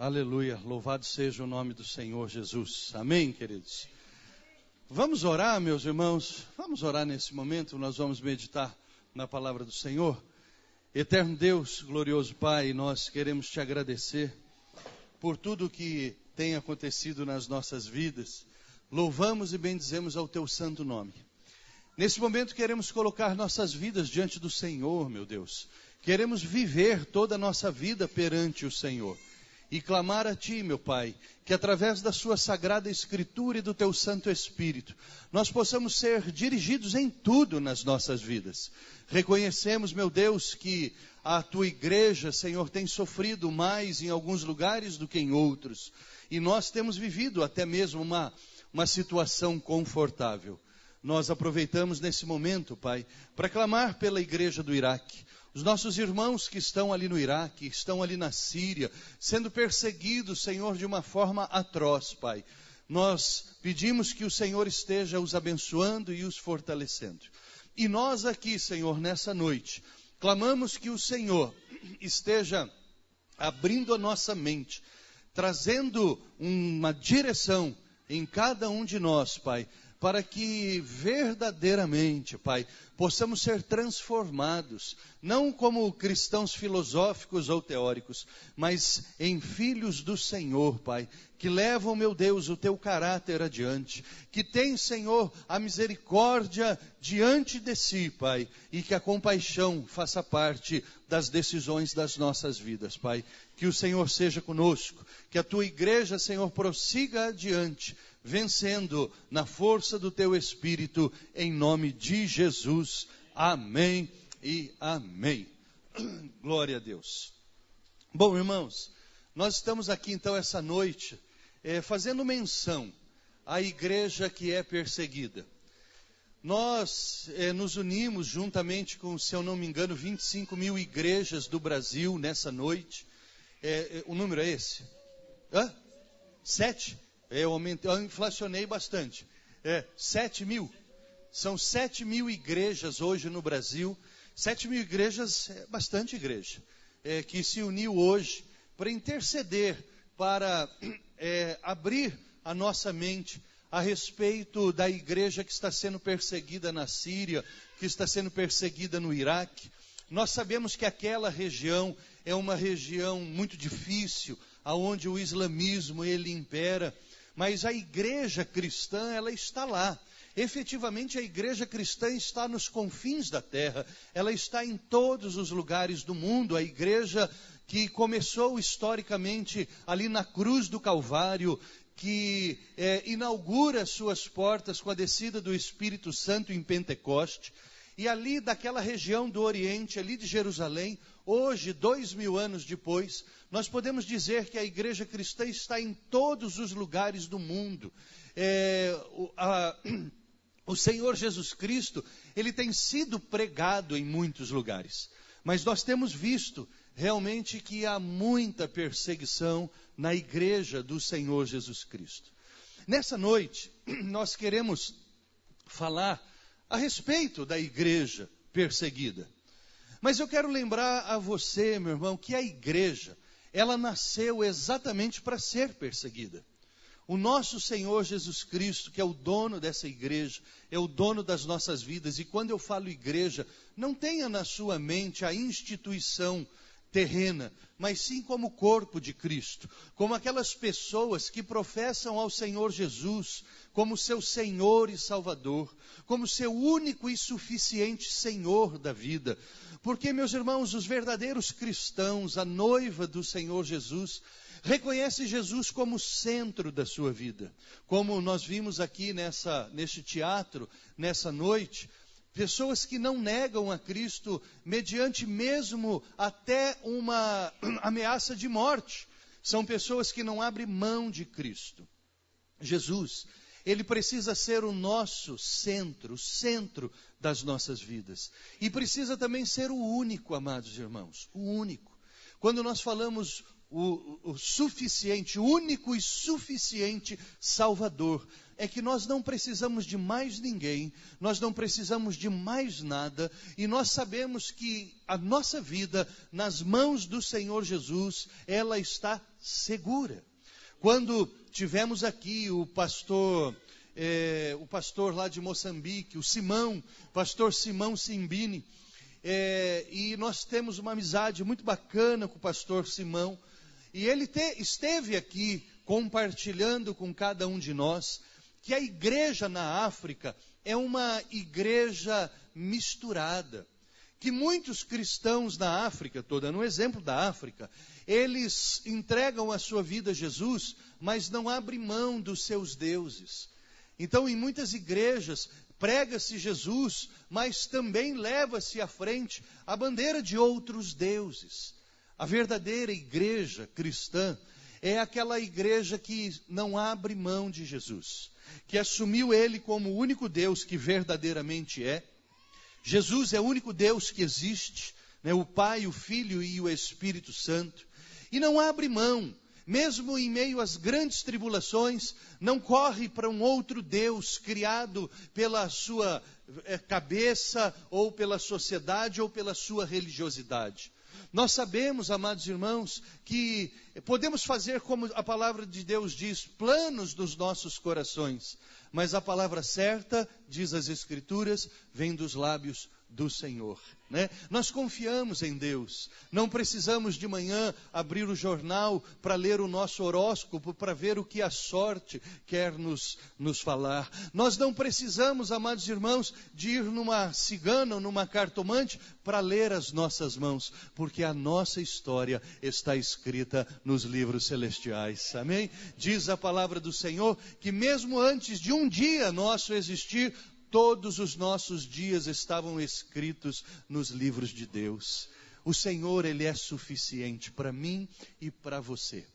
Aleluia, louvado seja o nome do Senhor Jesus. Amém, queridos? Vamos orar, meus irmãos, vamos orar nesse momento, nós vamos meditar na palavra do Senhor. Eterno Deus, glorioso Pai, nós queremos te agradecer por tudo que tem acontecido nas nossas vidas. Louvamos e bendizemos ao teu santo nome. Nesse momento queremos colocar nossas vidas diante do Senhor, meu Deus. Queremos viver toda a nossa vida perante o Senhor. E clamar a Ti, meu Pai, que através da Sua Sagrada Escritura e do Teu Santo Espírito, nós possamos ser dirigidos em tudo nas nossas vidas. Reconhecemos, meu Deus, que a Tua Igreja, Senhor, tem sofrido mais em alguns lugares do que em outros. E nós temos vivido até mesmo uma situação confortável. Nós aproveitamos nesse momento, Pai, para clamar pela Igreja do Iraque. Os nossos irmãos que estão ali no Iraque, estão ali na Síria, sendo perseguidos, Senhor, de uma forma atroz, Pai. Nós pedimos que o Senhor esteja os abençoando e os fortalecendo. E nós aqui, Senhor, nessa noite, clamamos que o Senhor esteja abrindo a nossa mente, trazendo uma direção em cada um de nós, Pai, para que verdadeiramente, Pai, possamos ser transformados, não como cristãos filosóficos ou teóricos, mas em filhos do Senhor, Pai, que levam, meu Deus, o Teu caráter adiante, que tem, Senhor, a misericórdia diante de si, Pai, e que a compaixão faça parte das decisões das nossas vidas, Pai. Que o Senhor seja conosco, que a Tua Igreja, Senhor, prossiga adiante, vencendo na força do Teu Espírito, em nome de Jesus. Amém e amém. Glória a Deus. Bom, irmãos, nós estamos aqui então essa noite fazendo menção à igreja que é perseguida. Nós nos unimos juntamente com, se eu não me engano, 25 mil igrejas do Brasil nessa noite. O número é esse? 7? Eu inflacionei bastante. 7 mil. São 7 mil igrejas hoje no Brasil. 7 mil igrejas é bastante igreja. Que se uniu hoje para interceder, para abrir a nossa mente a respeito da igreja que está sendo perseguida na Síria, que está sendo perseguida no Iraque. Nós sabemos que aquela região é uma região muito difícil, onde o islamismo ele impera. Mas a igreja cristã, ela está lá. Efetivamente, a igreja cristã está nos confins da terra. Ela está em todos os lugares do mundo. A igreja que começou historicamente ali na cruz do Calvário, que inaugura suas portas com a descida do Espírito Santo em Pentecoste. E ali daquela região do Oriente, ali de Jerusalém, hoje, 2000 anos depois, nós podemos dizer que a igreja cristã está em todos os lugares do mundo. O Senhor Jesus Cristo, ele tem sido pregado em muitos lugares. Mas nós temos visto realmente que há muita perseguição na igreja do Senhor Jesus Cristo. Nessa noite, nós queremos falar a respeito da igreja perseguida. Mas eu quero lembrar a você, meu irmão, que a igreja, ela nasceu exatamente para ser perseguida. O nosso Senhor Jesus Cristo, que é o dono dessa igreja, é o dono das nossas vidas. E quando eu falo igreja, não tenha na sua mente a instituição terrena, mas sim como o corpo de Cristo, como aquelas pessoas que professam ao Senhor Jesus como seu Senhor e Salvador, como seu único e suficiente Senhor da vida. Porque, meus irmãos, os verdadeiros cristãos, a noiva do Senhor Jesus, reconhece Jesus como o centro da sua vida. Como nós vimos aqui neste teatro, nessa noite, pessoas que não negam a Cristo mediante mesmo até uma ameaça de morte. São pessoas que não abrem mão de Cristo. Jesus, ele precisa ser o nosso centro, o centro das nossas vidas. E precisa também ser o único, amados irmãos, o único. Quando nós falamos o suficiente, único e suficiente Salvador. É que nós não precisamos de mais ninguém, nós não precisamos de mais nada, e nós sabemos que a nossa vida nas mãos do Senhor Jesus, ela está segura. Quando tivemos aqui o pastor lá de Moçambique, pastor Simão Simbini, e nós temos uma amizade muito bacana com o pastor Simão, e ele esteve aqui compartilhando com cada um de nós, que a igreja na África é uma igreja misturada, que muitos cristãos na África, estou dando um exemplo da África, eles entregam a sua vida a Jesus, mas não abrem mão dos seus deuses. Então, em muitas igrejas, prega-se Jesus, mas também leva-se à frente a bandeira de outros deuses. A verdadeira igreja cristã é aquela igreja que não abre mão de Jesus, que assumiu Ele como o único Deus que verdadeiramente é. Jesus é o único Deus que existe, né? O Pai, o Filho e o Espírito Santo. E não abre mão, mesmo em meio às grandes tribulações, não corre para um outro Deus criado pela sua cabeça, ou pela sociedade, ou pela sua religiosidade. Nós sabemos, amados irmãos, que podemos fazer como a palavra de Deus diz, planos dos nossos corações, mas a palavra certa, diz as Escrituras, vem dos lábios do Senhor, né? Nós confiamos em Deus, não precisamos de manhã abrir o jornal para ler o nosso horóscopo, para ver o que a sorte quer nos falar. Nós não precisamos, amados irmãos, de ir numa cigana ou numa cartomante para ler as nossas mãos, porque a nossa história está escrita nos livros celestiais, amém? Diz a palavra do Senhor que mesmo antes de um dia nosso existir, todos os nossos dias estavam escritos nos livros de Deus. O Senhor, Ele é suficiente para mim e para você.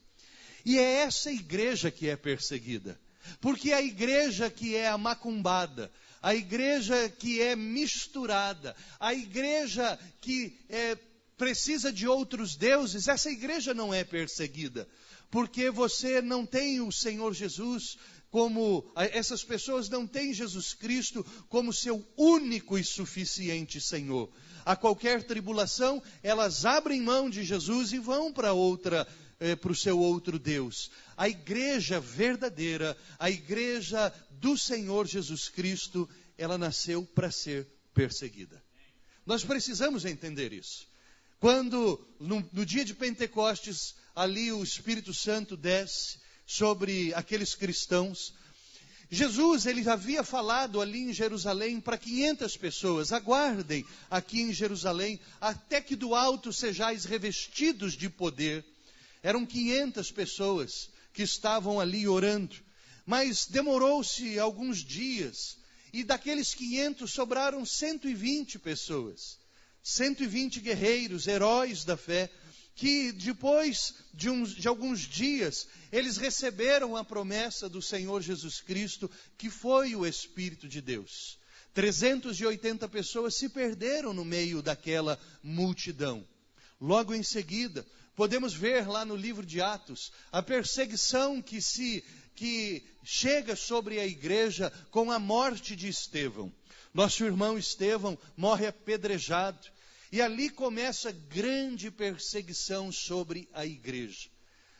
E é essa igreja que é perseguida. Porque a igreja que é macumbada, a igreja que é misturada, a igreja que precisa de outros deuses, essa igreja não é perseguida. Porque você não tem o Senhor Jesus essas pessoas não têm Jesus Cristo como seu único e suficiente Senhor. A qualquer tribulação, elas abrem mão de Jesus e vão para o seu outro Deus. A igreja verdadeira, a igreja do Senhor Jesus Cristo, ela nasceu para ser perseguida. Nós precisamos entender isso. Quando, no dia de Pentecostes, ali o Espírito Santo desce sobre aqueles cristãos, Jesus, ele havia falado ali em Jerusalém para 500 pessoas, aguardem aqui em Jerusalém, até que do alto sejais revestidos de poder. Eram 500 pessoas que estavam ali orando, mas demorou-se alguns dias, e daqueles 500 sobraram 120 pessoas, 120 guerreiros, heróis da fé, que depois de alguns dias, eles receberam a promessa do Senhor Jesus Cristo, que foi o Espírito de Deus. 380 pessoas se perderam no meio daquela multidão. Logo em seguida, podemos ver lá no livro de Atos, a perseguição que chega sobre a igreja com a morte de Estevão. Nosso irmão Estevão morre apedrejado. E ali começa grande perseguição sobre a igreja.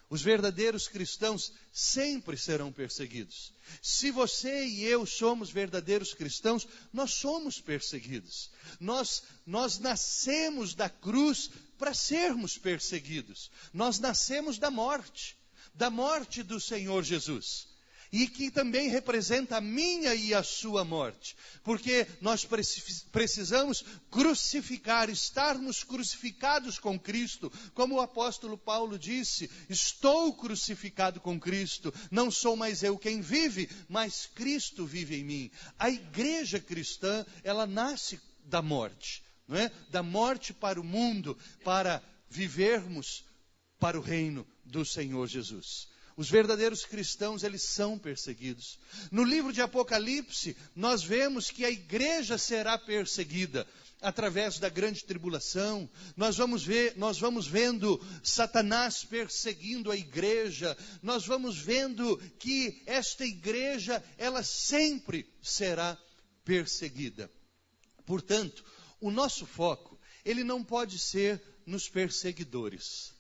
Os verdadeiros cristãos sempre serão perseguidos. Se você e eu somos verdadeiros cristãos, nós somos perseguidos. Nós nascemos da cruz para sermos perseguidos. Nós nascemos da morte do Senhor Jesus. E que também representa a minha e a sua morte. Porque nós precisamos crucificar, estarmos crucificados com Cristo. Como o apóstolo Paulo disse, estou crucificado com Cristo. Não sou mais eu quem vive, mas Cristo vive em mim. A igreja cristã, ela nasce da morte. Não é? Da morte para o mundo, para vivermos para o reino do Senhor Jesus. Os verdadeiros cristãos, eles são perseguidos. No livro de Apocalipse, nós vemos que a igreja será perseguida através da grande tribulação. Nós vamos vendo Satanás perseguindo a igreja. Nós vamos vendo que esta igreja, ela sempre será perseguida. Portanto, o nosso foco, ele não pode ser nos perseguidores.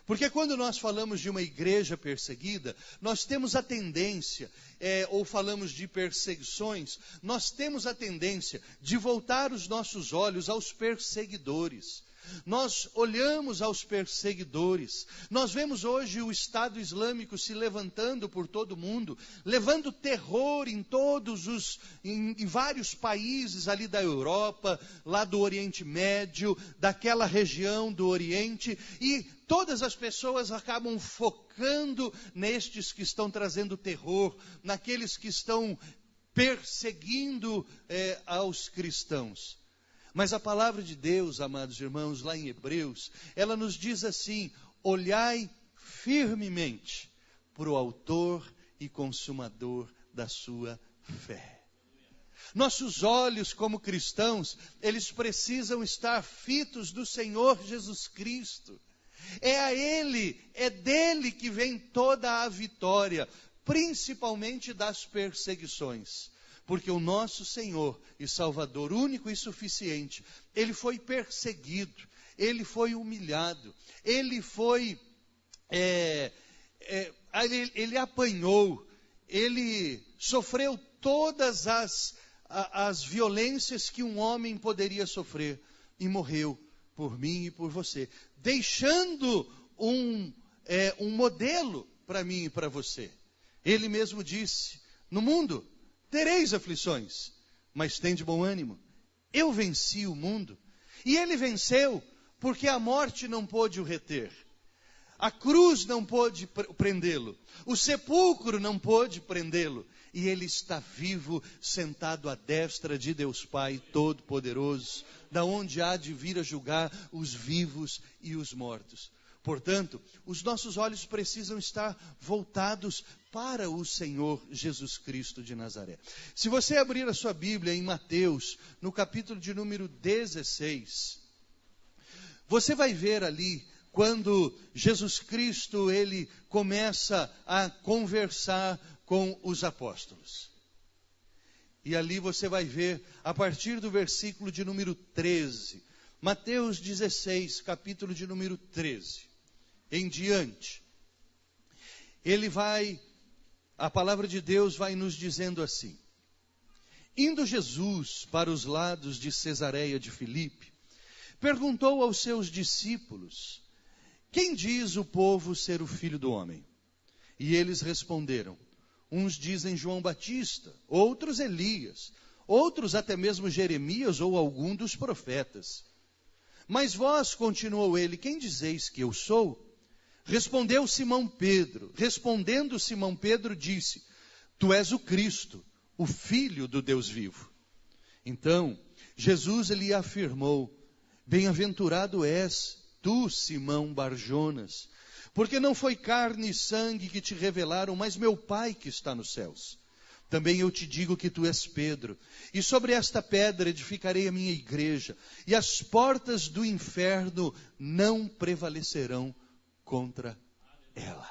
Porque quando nós falamos de uma igreja perseguida, nós temos a tendência, ou falamos de perseguições, nós temos a tendência de voltar os nossos olhos aos perseguidores. Nós olhamos aos perseguidores. Nós vemos hoje o Estado Islâmico se levantando por todo o mundo, levando terror em vários países ali da Europa, lá do Oriente Médio, daquela região do Oriente, e todas as pessoas acabam focando nestes que estão trazendo terror, naqueles que estão perseguindo aos cristãos. Mas a palavra de Deus, amados irmãos, lá em Hebreus, ela nos diz assim: olhai firmemente para o autor e consumador da sua fé. Nossos olhos como cristãos, eles precisam estar fitos do Senhor Jesus Cristo. É dele que vem toda a vitória, principalmente das perseguições. Porque o nosso Senhor e Salvador, único e suficiente, ele foi perseguido, ele foi humilhado, ele apanhou, ele sofreu todas as violências que um homem poderia sofrer e morreu por mim e por você, deixando um modelo para mim e para você. Ele mesmo disse: no mundo tereis aflições, mas tende bom ânimo. Eu venci o mundo. E ele venceu porque a morte não pôde o reter. A cruz não pôde prendê-lo. O sepulcro não pôde prendê-lo. E ele está vivo, sentado à destra de Deus Pai Todo-Poderoso, da onde há de vir a julgar os vivos e os mortos. Portanto, os nossos olhos precisam estar voltados para o Senhor Jesus Cristo de Nazaré. Se você abrir a sua Bíblia em Mateus, no capítulo de número 16, você vai ver ali, quando Jesus Cristo, ele começa a conversar com os apóstolos. E ali você vai ver, a partir do versículo de número 13, Mateus 16, capítulo de número 13. Em diante, a palavra de Deus vai nos dizendo assim: indo Jesus para os lados de Cesareia de Filipe, perguntou aos seus discípulos: quem diz o povo ser o Filho do Homem? E eles responderam: uns dizem João Batista, outros Elias, outros até mesmo Jeremias ou algum dos profetas. Mas vós, continuou ele, quem dizeis que eu sou? Respondendo Simão Pedro, disse: tu és o Cristo, o Filho do Deus vivo. Então, Jesus lhe afirmou: bem-aventurado és tu, Simão Barjonas, porque não foi carne e sangue que te revelaram, mas meu Pai que está nos céus. Também eu te digo que tu és Pedro, e sobre esta pedra edificarei a minha igreja, e as portas do inferno não prevalecerão contra ela.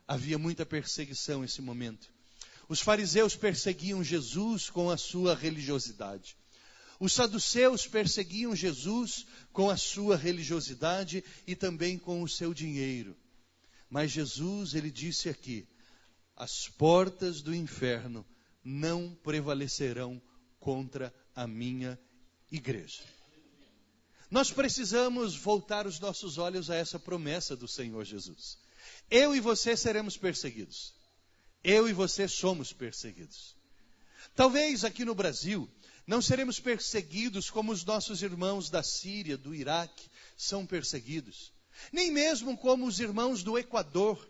Havia muita perseguição nesse momento. Os fariseus perseguiam Jesus com a sua religiosidade. Os saduceus perseguiam Jesus com a sua religiosidade e também com o seu dinheiro. Mas Jesus, ele disse aqui: as portas do inferno não prevalecerão contra a minha igreja. Nós precisamos voltar os nossos olhos a essa promessa do Senhor Jesus. Eu e você seremos perseguidos. Eu e você somos perseguidos. Talvez aqui no Brasil não seremos perseguidos como os nossos irmãos da Síria, do Iraque, são perseguidos. Nem mesmo como os irmãos do Equador,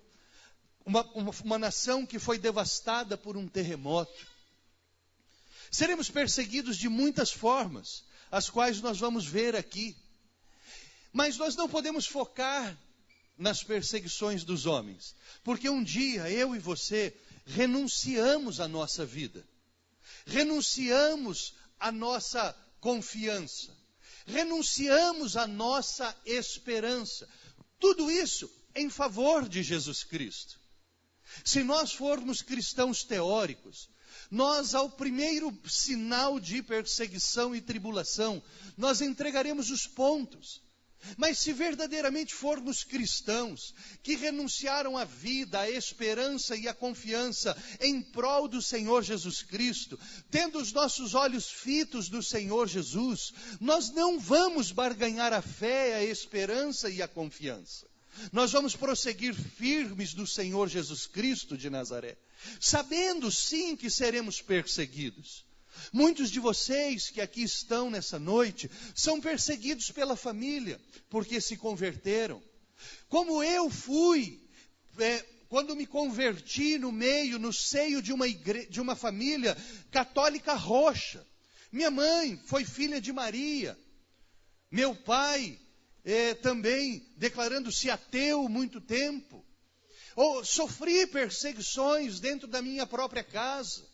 uma nação que foi devastada por um terremoto. Seremos perseguidos de muitas formas, as quais nós vamos ver aqui. Mas nós não podemos focar nas perseguições dos homens. Porque um dia eu e você renunciamos à nossa vida, renunciamos à nossa confiança, renunciamos à nossa esperança. Tudo isso em favor de Jesus Cristo. Se nós formos cristãos teóricos, nós, ao primeiro sinal de perseguição e tribulação, nós entregaremos os pontos. Mas se verdadeiramente formos cristãos, que renunciaram à vida, à esperança e à confiança em prol do Senhor Jesus Cristo, tendo os nossos olhos fitos do Senhor Jesus, nós não vamos barganhar a fé, a esperança e a confiança. Nós vamos prosseguir firmes do Senhor Jesus Cristo de Nazaré, sabendo sim que seremos perseguidos. Muitos de vocês que aqui estão nessa noite são perseguidos pela família, porque se converteram. Como eu fui, quando me converti no seio de uma família católica roxa. Minha mãe foi filha de Maria. Meu pai também declarando-se ateu muito tempo. Sofri perseguições dentro da minha própria casa.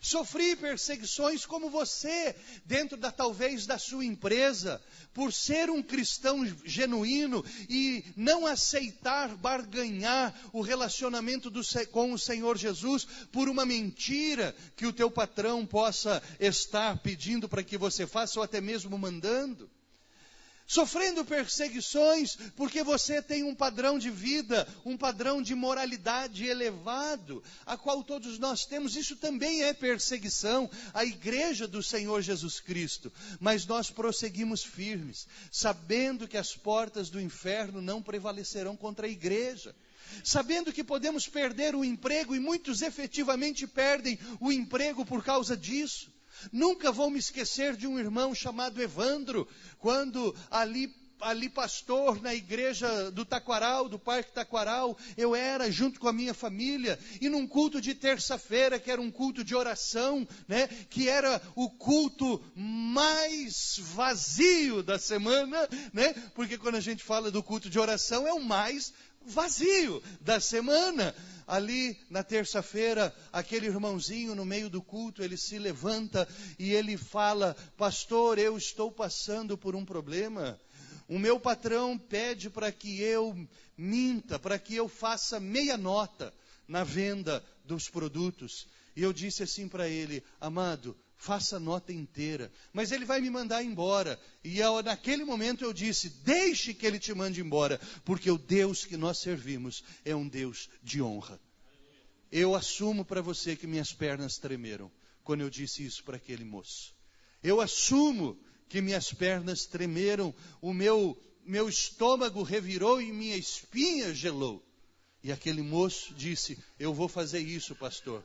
Sofri perseguições como você, dentro talvez da sua empresa, por ser um cristão genuíno e não aceitar barganhar o relacionamento com o Senhor Jesus por uma mentira que o teu patrão possa estar pedindo para que você faça ou até mesmo mandando. Sofrendo perseguições porque você tem um padrão de vida, um padrão de moralidade elevado, a qual todos nós temos. Isso também é perseguição à igreja do Senhor Jesus Cristo. Mas nós prosseguimos firmes, sabendo que as portas do inferno não prevalecerão contra a igreja. Sabendo que podemos perder o emprego, e muitos efetivamente perdem o emprego por causa disso. Nunca vou me esquecer de um irmão chamado Evandro, quando ali pastor na igreja do Taquaral, do Parque Taquaral, eu era junto com a minha família, e num culto de terça-feira, que era um culto de oração, que era o culto mais vazio da semana, porque quando a gente fala do culto de oração, é o mais vazio da semana. Ali na terça-feira, aquele irmãozinho no meio do culto, ele se levanta e ele fala: pastor, eu estou passando por um problema. O meu patrão pede para que eu minta, para que eu faça meia nota na venda dos produtos. E eu disse assim para ele: amado, faça a nota inteira, mas ele vai me mandar embora. E naquele momento eu disse: deixe que ele te mande embora, porque o Deus que nós servimos é um Deus de honra. Eu assumo para você que minhas pernas tremeram quando eu disse isso para aquele moço. Eu assumo que minhas pernas tremeram, o meu estômago revirou e minha espinha gelou. E aquele moço disse: eu vou fazer isso, pastor.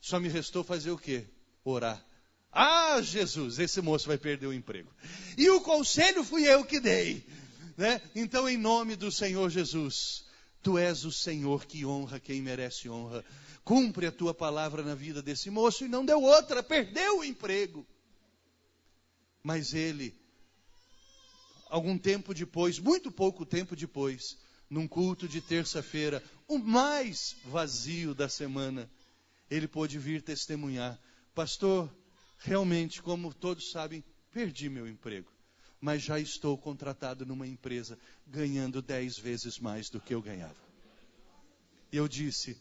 Só me restou fazer o quê? Orar. Ah, Jesus, esse moço vai perder o emprego. E o conselho fui eu que dei. Então, em nome do Senhor Jesus, Tu és o Senhor que honra quem merece honra. Cumpre a Tua palavra na vida desse moço. E não deu outra, perdeu o emprego. Mas ele, algum tempo depois, muito pouco tempo depois, num culto de terça-feira, o mais vazio da semana, ele pôde vir testemunhar: pastor, realmente, como todos sabem, perdi meu emprego, mas já estou contratado numa empresa, ganhando 10 vezes mais do que eu ganhava. E eu disse: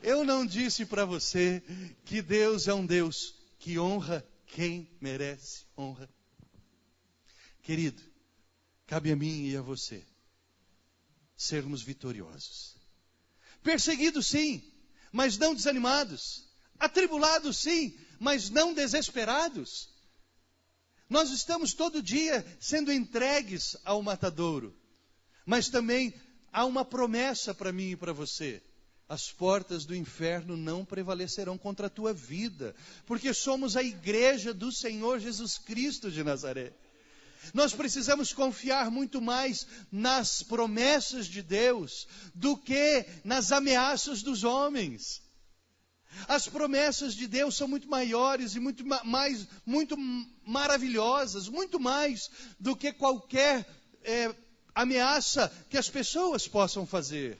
eu não disse para você que Deus é um Deus que honra quem merece honra? Querido, cabe a mim e a você sermos vitoriosos. Perseguidos sim, mas não desanimados. Atribulados sim, mas não desesperados. Nós estamos todo dia sendo entregues ao matadouro. Mas também há uma promessa para mim e para você: as portas do inferno não prevalecerão contra a tua vida, porque somos a igreja do Senhor Jesus Cristo de Nazaré. Nós precisamos confiar muito mais nas promessas de Deus do que nas ameaças dos homens. As promessas de Deus são muito maiores e muito maravilhosas, muito mais do que qualquer ameaça que as pessoas possam fazer.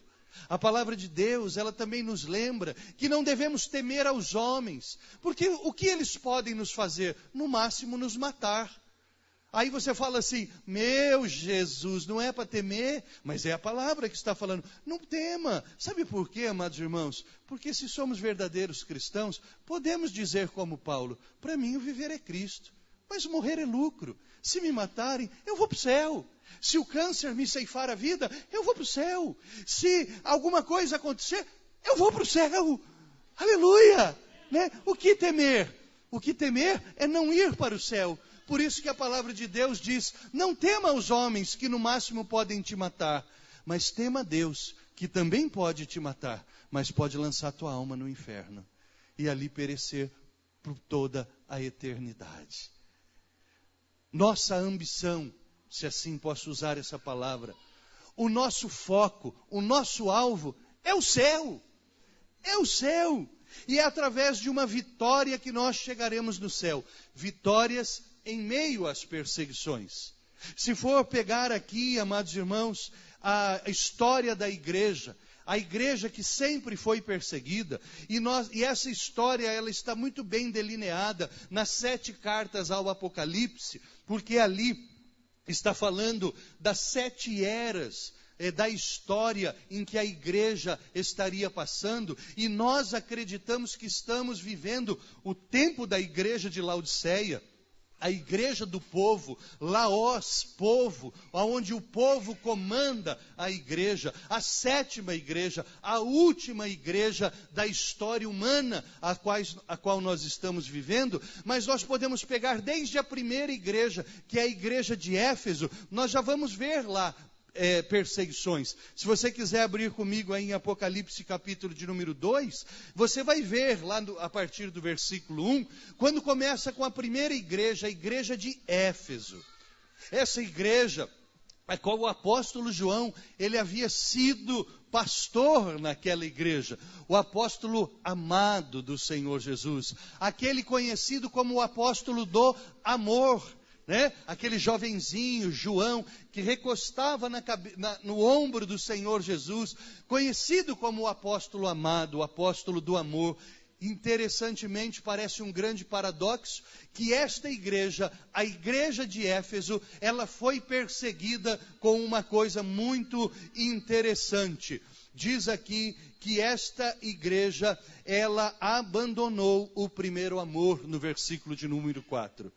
A palavra de Deus, ela também nos lembra que não devemos temer aos homens, porque o que eles podem nos fazer? No máximo nos matar. Aí você fala assim, meu Jesus, não é para temer, mas é a palavra que está falando. Não tema. Sabe por quê, amados irmãos? Porque se somos verdadeiros cristãos, podemos dizer como Paulo, para mim o viver é Cristo, mas morrer é lucro. Se me matarem, eu vou para o céu. Se o câncer me ceifar a vida, eu vou para o céu. Se alguma coisa acontecer, eu vou para o céu. Aleluia! Né? O que temer? O que temer é não ir para o céu. Por isso que a palavra de Deus diz, não tema os homens que no máximo podem te matar, mas tema a Deus, que também pode te matar, mas pode lançar tua alma no inferno e ali perecer por toda a eternidade. Nossa ambição, se assim posso usar essa palavra, o nosso foco, o nosso alvo é o céu. É o céu. E é através de uma vitória que nós chegaremos no céu. Vitórias em meio às perseguições. Se for pegar aqui, amados irmãos, a história da igreja, a igreja que sempre foi perseguida, e essa história ela está muito bem delineada nas 7 cartas ao Apocalipse, porque ali está falando das 7 eras da história em que a igreja estaria passando, e nós acreditamos que estamos vivendo o tempo da igreja de Laodiceia, a igreja do povo, Laós, povo, onde o povo comanda a igreja, a 7ª igreja, a última igreja da história humana a qual nós estamos vivendo, mas nós podemos pegar desde a primeira igreja, que é a igreja de Éfeso, nós já vamos ver lá perseguições. Se você quiser abrir comigo aí em Apocalipse capítulo de número 2, você vai ver lá a partir do versículo 1, quando começa com a primeira igreja, a igreja de Éfeso. Essa igreja, a qual o apóstolo João, ele havia sido pastor naquela igreja, o apóstolo amado do Senhor Jesus, aquele conhecido como o apóstolo do amor, né? Aquele jovenzinho, João, que recostava no ombro do Senhor Jesus, conhecido como o apóstolo amado, o apóstolo do amor. Interessantemente, parece um grande paradoxo, que esta igreja, a igreja de Éfeso, ela foi perseguida com uma coisa muito interessante. Diz aqui que esta igreja, ela abandonou o primeiro amor, no versículo de número 4.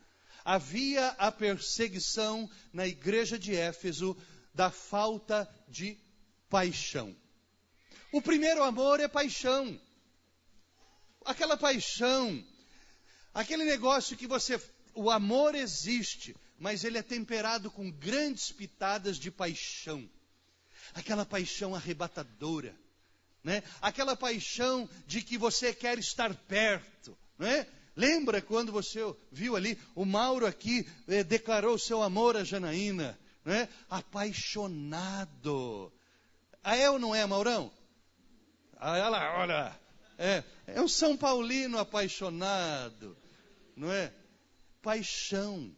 Havia a perseguição na igreja de Éfeso da falta de paixão. O primeiro amor é paixão. Aquela paixão, aquele negócio que o amor existe, mas ele é temperado com grandes pitadas de paixão. Aquela paixão arrebatadora, né? Aquela paixão de que você quer estar perto, né? Lembra quando você viu ali, o Mauro aqui declarou seu amor a Janaína, né? Apaixonado. É ou não é, Maurão? Olha lá, olha. É um São Paulino apaixonado, não é? Paixão,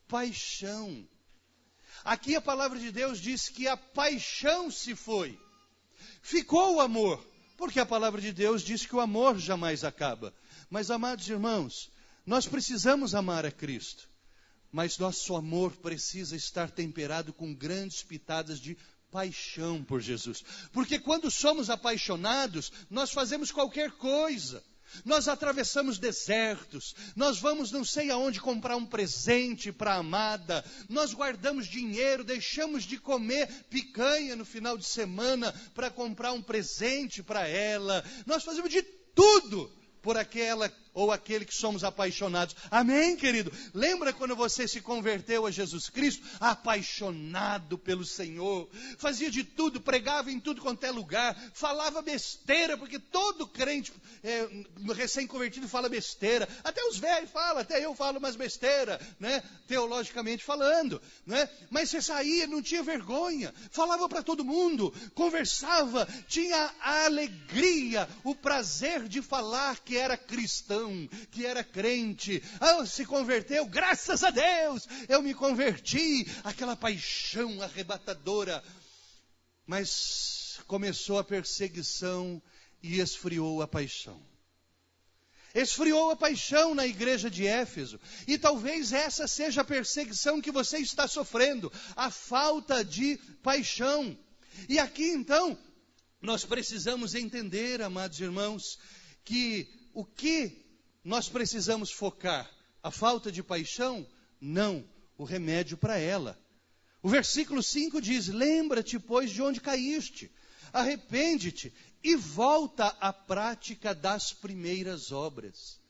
paixão. Aqui a palavra de Deus diz que a paixão se foi. Ficou o amor, porque a palavra de Deus diz que o amor jamais acaba. Mas, amados irmãos, nós precisamos amar a Cristo, mas nosso amor precisa estar temperado com grandes pitadas de paixão por Jesus. Porque quando somos apaixonados, nós fazemos qualquer coisa. Nós atravessamos desertos, nós vamos não sei aonde comprar um presente para a amada, nós guardamos dinheiro, deixamos de comer picanha no final de semana para comprar um presente para ela, nós fazemos de tudo por aquela ou aquele que somos apaixonados. Amém, querido? Lembra quando você se converteu a Jesus Cristo? Apaixonado pelo Senhor. Fazia de tudo, pregava em tudo quanto é lugar. Falava besteira, porque todo crente recém-convertido fala besteira. Até os velhos falam, até eu falo umas besteira, né? Teologicamente falando, né? Mas você saía, não tinha vergonha. Falava para todo mundo, conversava, tinha a alegria, o prazer de falar que era cristão. paixão, que era crente, se converteu, graças a Deus, eu me converti, aquela paixão arrebatadora. Mas começou a perseguição e esfriou a paixão. Esfriou a paixão na igreja de Éfeso. E talvez essa seja a perseguição que você está sofrendo, a falta de paixão. E aqui então, nós precisamos entender, amados irmãos, que o que nós precisamos focar? A falta de paixão? Não, o remédio para ela. O versículo 5 diz: lembra-te, pois, de onde caíste, arrepende-te e volta à prática das primeiras obras.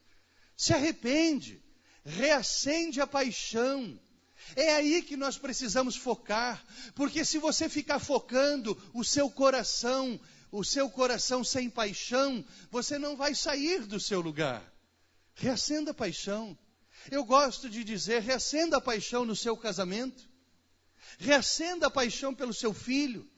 Se arrepende, reacende a paixão. É aí que nós precisamos focar, porque se você ficar focando o seu coração sem paixão, você não vai sair do seu lugar. Reacenda a paixão. Eu gosto de dizer, reacenda a paixão no seu casamento, reacenda a paixão pelo seu filho,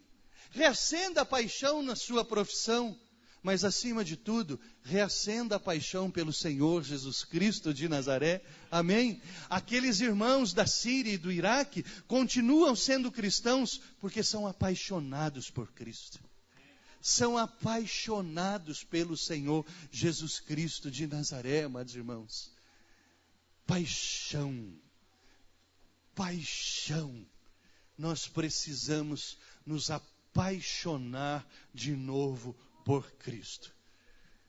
reacenda a paixão na sua profissão, mas acima de tudo, reacenda a paixão pelo Senhor Jesus Cristo de Nazaré. Amém? Aqueles irmãos da Síria e do Iraque continuam sendo cristãos porque são apaixonados por Cristo. São apaixonados pelo Senhor Jesus Cristo de Nazaré, amados irmãos. Paixão. Paixão. Nós precisamos nos apaixonar de novo por Cristo.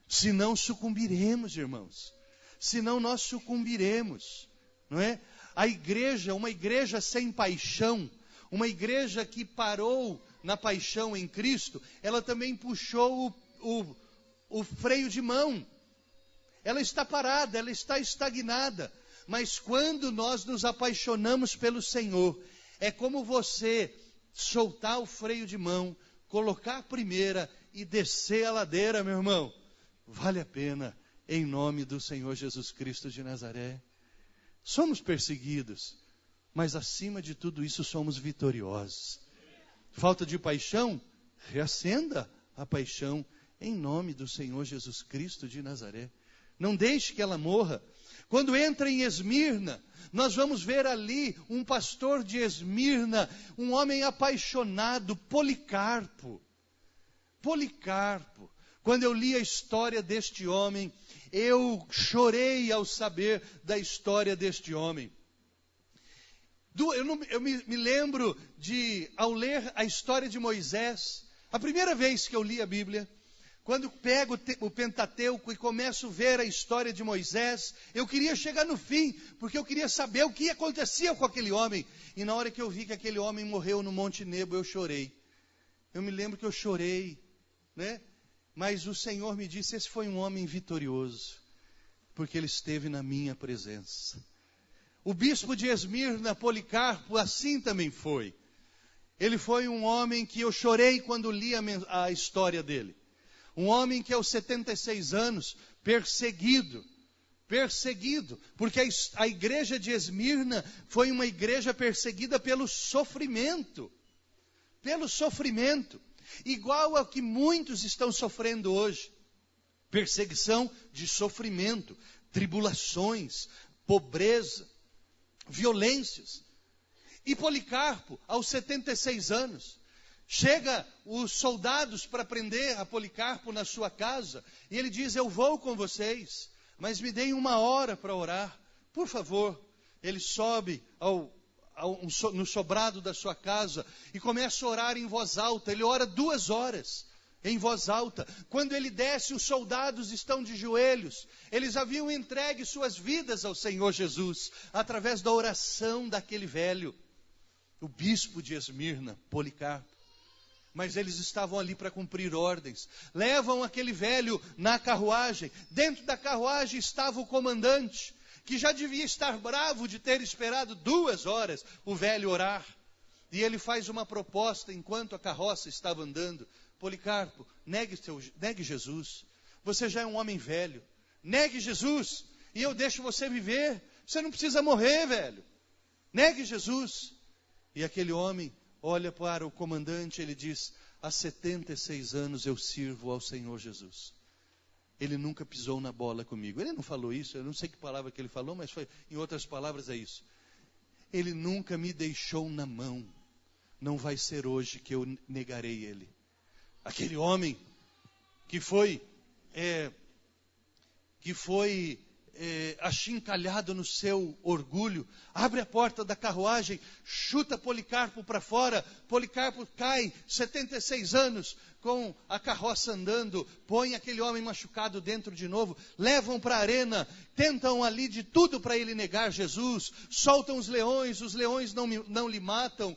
Senão sucumbiremos, irmãos. Senão nós sucumbiremos, não é? A igreja, uma igreja sem paixão, uma igreja que parou na paixão em Cristo, ela também puxou o freio de mão. Ela está parada, ela está estagnada. Mas quando nós nos apaixonamos pelo Senhor, é como você soltar o freio de mão, colocar a primeira e descer a ladeira, meu irmão. Vale a pena, em nome do Senhor Jesus Cristo de Nazaré. Somos perseguidos, mas acima de tudo isso somos vitoriosos. Falta de paixão? Reacenda a paixão em nome do Senhor Jesus Cristo de Nazaré. Não deixe que ela morra. Quando entra em Esmirna, nós vamos ver ali um pastor de Esmirna, um homem apaixonado, Policarpo. Policarpo. Quando eu li a história deste homem, eu chorei ao saber da história deste homem. Eu me lembro ao ler a história de Moisés, a primeira vez que eu li a Bíblia, quando pego o Pentateuco e começo a ver a história de Moisés, eu queria chegar no fim, porque eu queria saber o que acontecia com aquele homem. E na hora que eu vi que aquele homem morreu no Monte Nebo, eu chorei. Eu me lembro que eu chorei, né? Mas o Senhor me disse, esse foi um homem vitorioso, porque ele esteve na minha presença. O bispo de Esmirna, Policarpo, assim também foi. Ele foi um homem que eu chorei quando li a história dele. Um homem que aos 76 anos, perseguido, porque a igreja de Esmirna foi uma igreja perseguida pelo sofrimento, igual ao que muitos estão sofrendo hoje, perseguição de sofrimento, tribulações, pobreza, violências. E Policarpo, aos 76 anos, chega os soldados para prender a Policarpo na sua casa, e ele diz, eu vou com vocês, mas me deem 1 hora para orar, por favor. Ele sobe no sobrado da sua casa e começa a orar em voz alta. Ele ora 2 horas em voz alta. Quando ele desce, os soldados estão de joelhos. Eles haviam entregue suas vidas ao Senhor Jesus, através da oração daquele velho, o bispo de Esmirna, Policarpo. Mas eles estavam ali para cumprir ordens. Levam aquele velho na carruagem. Dentro da carruagem estava o comandante, que já devia estar bravo de ter esperado 2 horas o velho orar. E ele faz uma proposta enquanto a carroça estava andando. Policarpo, negue Jesus. Você já é um homem velho. Negue Jesus e eu deixo você viver. Você não precisa morrer, velho. Negue Jesus. E aquele homem olha para o comandante, ele diz, há 76 anos eu sirvo ao Senhor Jesus. ele nunca pisou na bola comigo. Ele não falou isso, eu não sei que palavra que ele falou, mas foi, em outras palavras é isso. Ele nunca me deixou na mão. Não vai ser hoje que eu negarei ele. Aquele homem que foi achincalhado no seu orgulho, abre a porta da carruagem, chuta Policarpo para fora, Policarpo cai, 76 anos, com a carroça andando, põe aquele homem machucado dentro de novo, levam para a arena, tentam ali de tudo para ele negar Jesus, soltam os leões não lhe matam,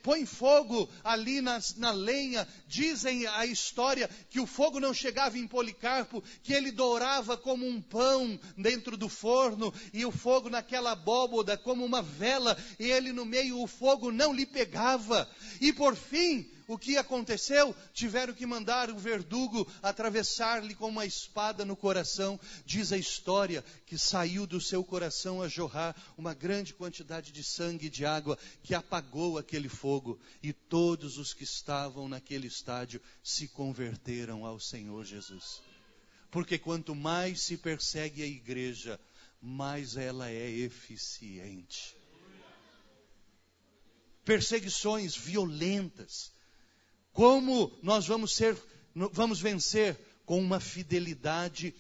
põe fogo ali na lenha, dizem a história que o fogo não chegava em Policarpo, que ele dourava como um pão dentro do forno, e o fogo naquela abóboda como uma vela, e ele no meio, o fogo não lhe pegava, e por fim, o que aconteceu? Tiveram que mandar o verdugo atravessar-lhe com uma espada no coração. Diz a história que saiu do seu coração a jorrar uma grande quantidade de sangue e de água que apagou aquele fogo. E todos os que estavam naquele estádio se converteram ao Senhor Jesus. Porque quanto mais se persegue a igreja, mais ela é eficiente. Perseguições violentas. Como nós vamos vencer? Com uma fidelidade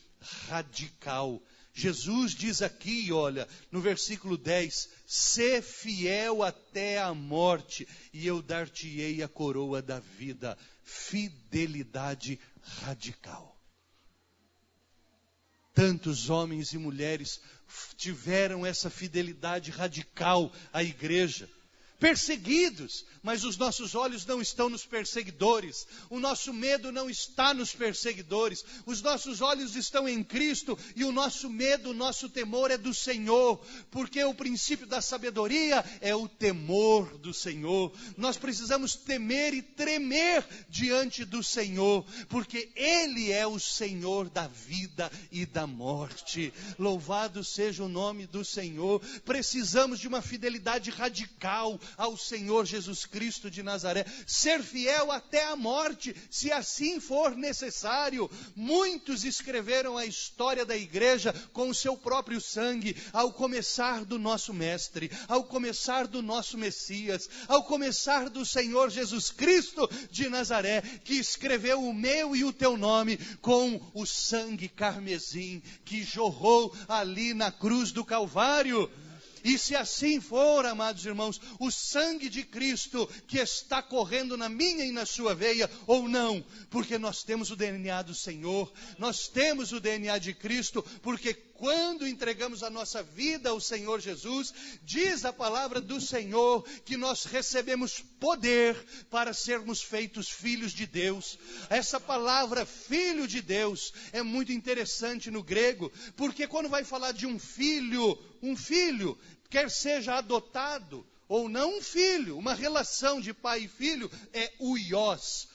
radical. Jesus diz aqui, olha, no versículo 10, sê fiel até a morte, e eu dar-te-ei a coroa da vida. Fidelidade radical. Tantos homens e mulheres tiveram essa fidelidade radical à igreja. Perseguidos, mas os nossos olhos não estão nos perseguidores, o nosso medo não está nos perseguidores, os nossos olhos estão em Cristo, e o nosso medo, o nosso temor é do Senhor, porque o princípio da sabedoria é o temor do Senhor. Nós precisamos temer e tremer diante do Senhor, porque Ele é o Senhor da vida e da morte. Louvado seja o nome do Senhor. Precisamos de uma fidelidade radical ao Senhor Jesus Cristo de Nazaré, ser fiel até a morte, se assim for necessário. Muitos escreveram a história da igreja com o seu próprio sangue, ao começar do nosso mestre, ao começar do nosso Messias, ao começar do Senhor Jesus Cristo de Nazaré, que escreveu o meu e o teu nome com o sangue carmesim que jorrou ali na cruz do Calvário. E se assim for, amados irmãos, o sangue de Cristo que está correndo na minha e na sua veia, ou não, porque nós temos o DNA do Senhor, nós temos o DNA de Cristo, porque quando entregamos a nossa vida ao Senhor Jesus, diz a palavra do Senhor que nós recebemos poder para sermos feitos filhos de Deus. Essa palavra filho de Deus é muito interessante no grego, porque quando vai falar de um filho, quer seja adotado ou não um filho, uma relação de pai e filho, é uios,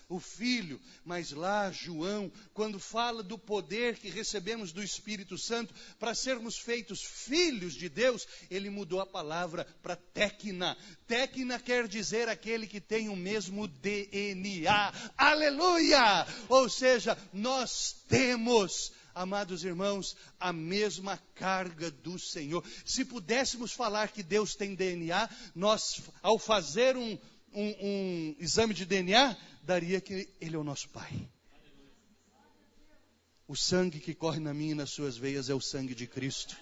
o filho. Mas lá João, quando fala do poder que recebemos do Espírito Santo para sermos feitos filhos de Deus, ele mudou a palavra para téquina. Téquina quer dizer aquele que tem o mesmo DNA. Aleluia! Ou seja, nós temos, amados irmãos, a mesma carga do Senhor. Se pudéssemos falar que Deus tem DNA, nós, ao fazer um exame de DNA, daria que Ele é o nosso Pai. O sangue que corre na minha e nas suas veias é o sangue de Cristo.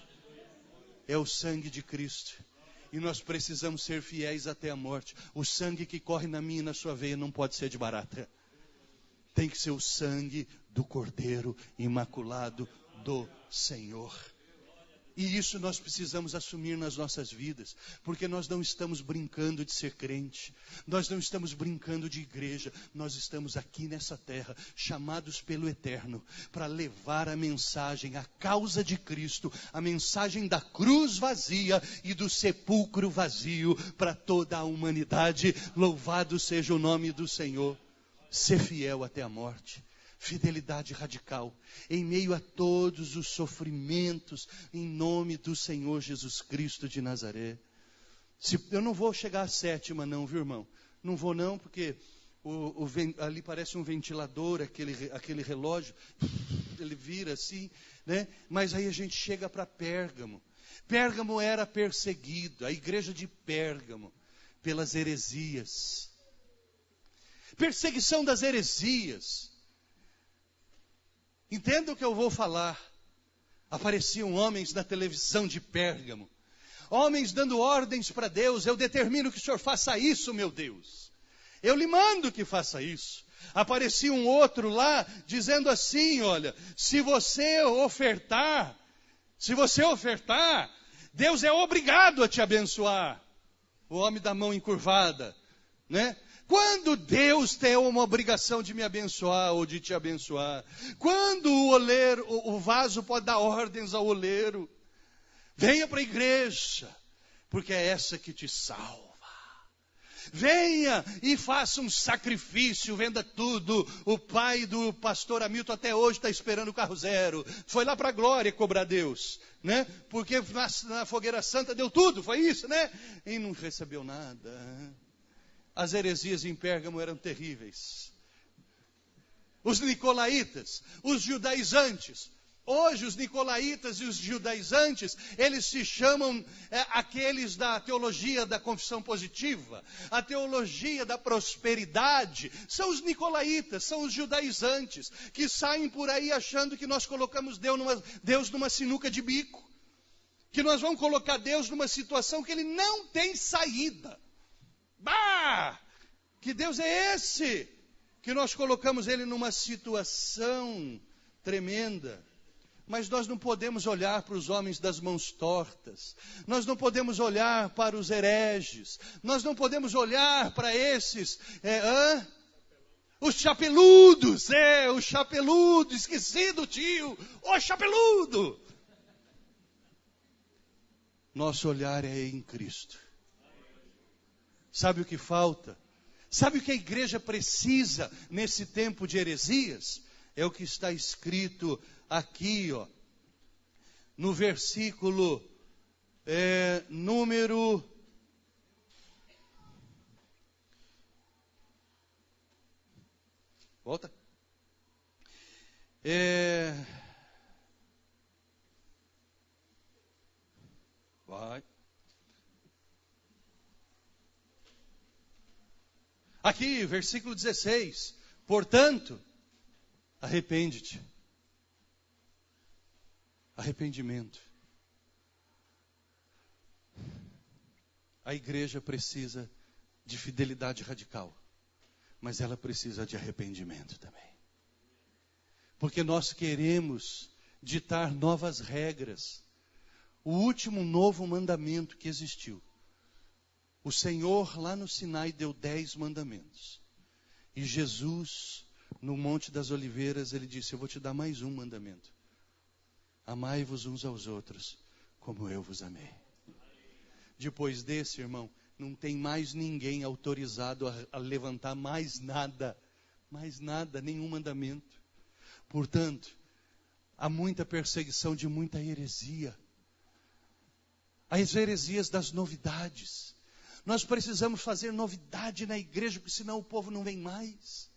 É o sangue de Cristo. E nós precisamos ser fiéis até a morte. O sangue que corre na minha e na sua veia não pode ser de barata. Tem que ser o sangue do Cordeiro imaculado do Senhor. E isso nós precisamos assumir nas nossas vidas, porque nós não estamos brincando de ser crente, nós não estamos brincando de igreja, nós estamos aqui nessa terra, chamados pelo Eterno, para levar a mensagem, a causa de Cristo, a mensagem da cruz vazia e do sepulcro vazio para toda a humanidade. Louvado seja o nome do Senhor. Ser fiel até a morte. Fidelidade radical, em meio a todos os sofrimentos, em nome do Senhor Jesus Cristo de Nazaré. Eu não vou chegar à sétima não, viu irmão? Não vou não, porque ali parece um ventilador, aquele relógio, ele vira assim, né? Mas aí a gente chega para Pérgamo. Pérgamo era perseguido, a igreja de Pérgamo, pelas heresias. Perseguição das heresias. Entenda o que eu vou falar. Apareciam homens na televisão de Pérgamo, homens dando ordens para Deus: eu determino que o Senhor faça isso, meu Deus. Eu lhe mando que faça isso. Aparecia um outro lá, dizendo assim: olha, se você ofertar, Deus é obrigado a te abençoar. O homem da mão encurvada, né? Quando Deus tem uma obrigação de me abençoar ou de te abençoar? Quando o vaso pode dar ordens ao oleiro? Venha para a igreja, porque é essa que te salva. Venha e faça um sacrifício, venda tudo. O pai do pastor Hamilton até hoje está esperando o carro zero. Foi lá para a glória cobrar Deus, né? Porque na fogueira santa deu tudo, foi isso, né? E não recebeu nada. As heresias em Pérgamo eram terríveis. Os nicolaítas, os judaizantes. Hoje os nicolaítas e os judaizantes, eles se chamam aqueles da teologia da confissão positiva, a teologia da prosperidade. São os nicolaítas, são os judaizantes, que saem por aí achando que nós colocamos Deus numa sinuca de bico, que nós vamos colocar Deus numa situação que Ele não tem saída. Bah! Que Deus é esse? Que nós colocamos Ele numa situação tremenda. Mas nós não podemos olhar para os homens das mãos tortas. Nós não podemos olhar para os hereges. Nós não podemos olhar para esses... Os chapeludos. O chapeludo. Esqueci do tio. O chapeludo. Nosso olhar é em Cristo. Sabe o que falta? Sabe o que a igreja precisa nesse tempo de heresias? É o que está escrito aqui, ó, no versículo número... Volta. Vai. Aqui, versículo 16. Portanto, arrepende-te. Arrependimento. A igreja precisa de fidelidade radical, mas ela precisa de arrependimento também. Porque nós queremos ditar novas regras. O último novo mandamento que existiu. O Senhor lá no Sinai deu 10 mandamentos. E Jesus, no Monte das Oliveiras, ele disse: eu vou te dar mais um mandamento. Amai-vos uns aos outros, como eu vos amei. Depois desse, irmão, não tem mais ninguém autorizado a levantar mais nada, nenhum mandamento. Portanto, há muita perseguição de muita heresia. As heresias das novidades. Nós precisamos fazer novidade na igreja, porque senão o povo não vem mais.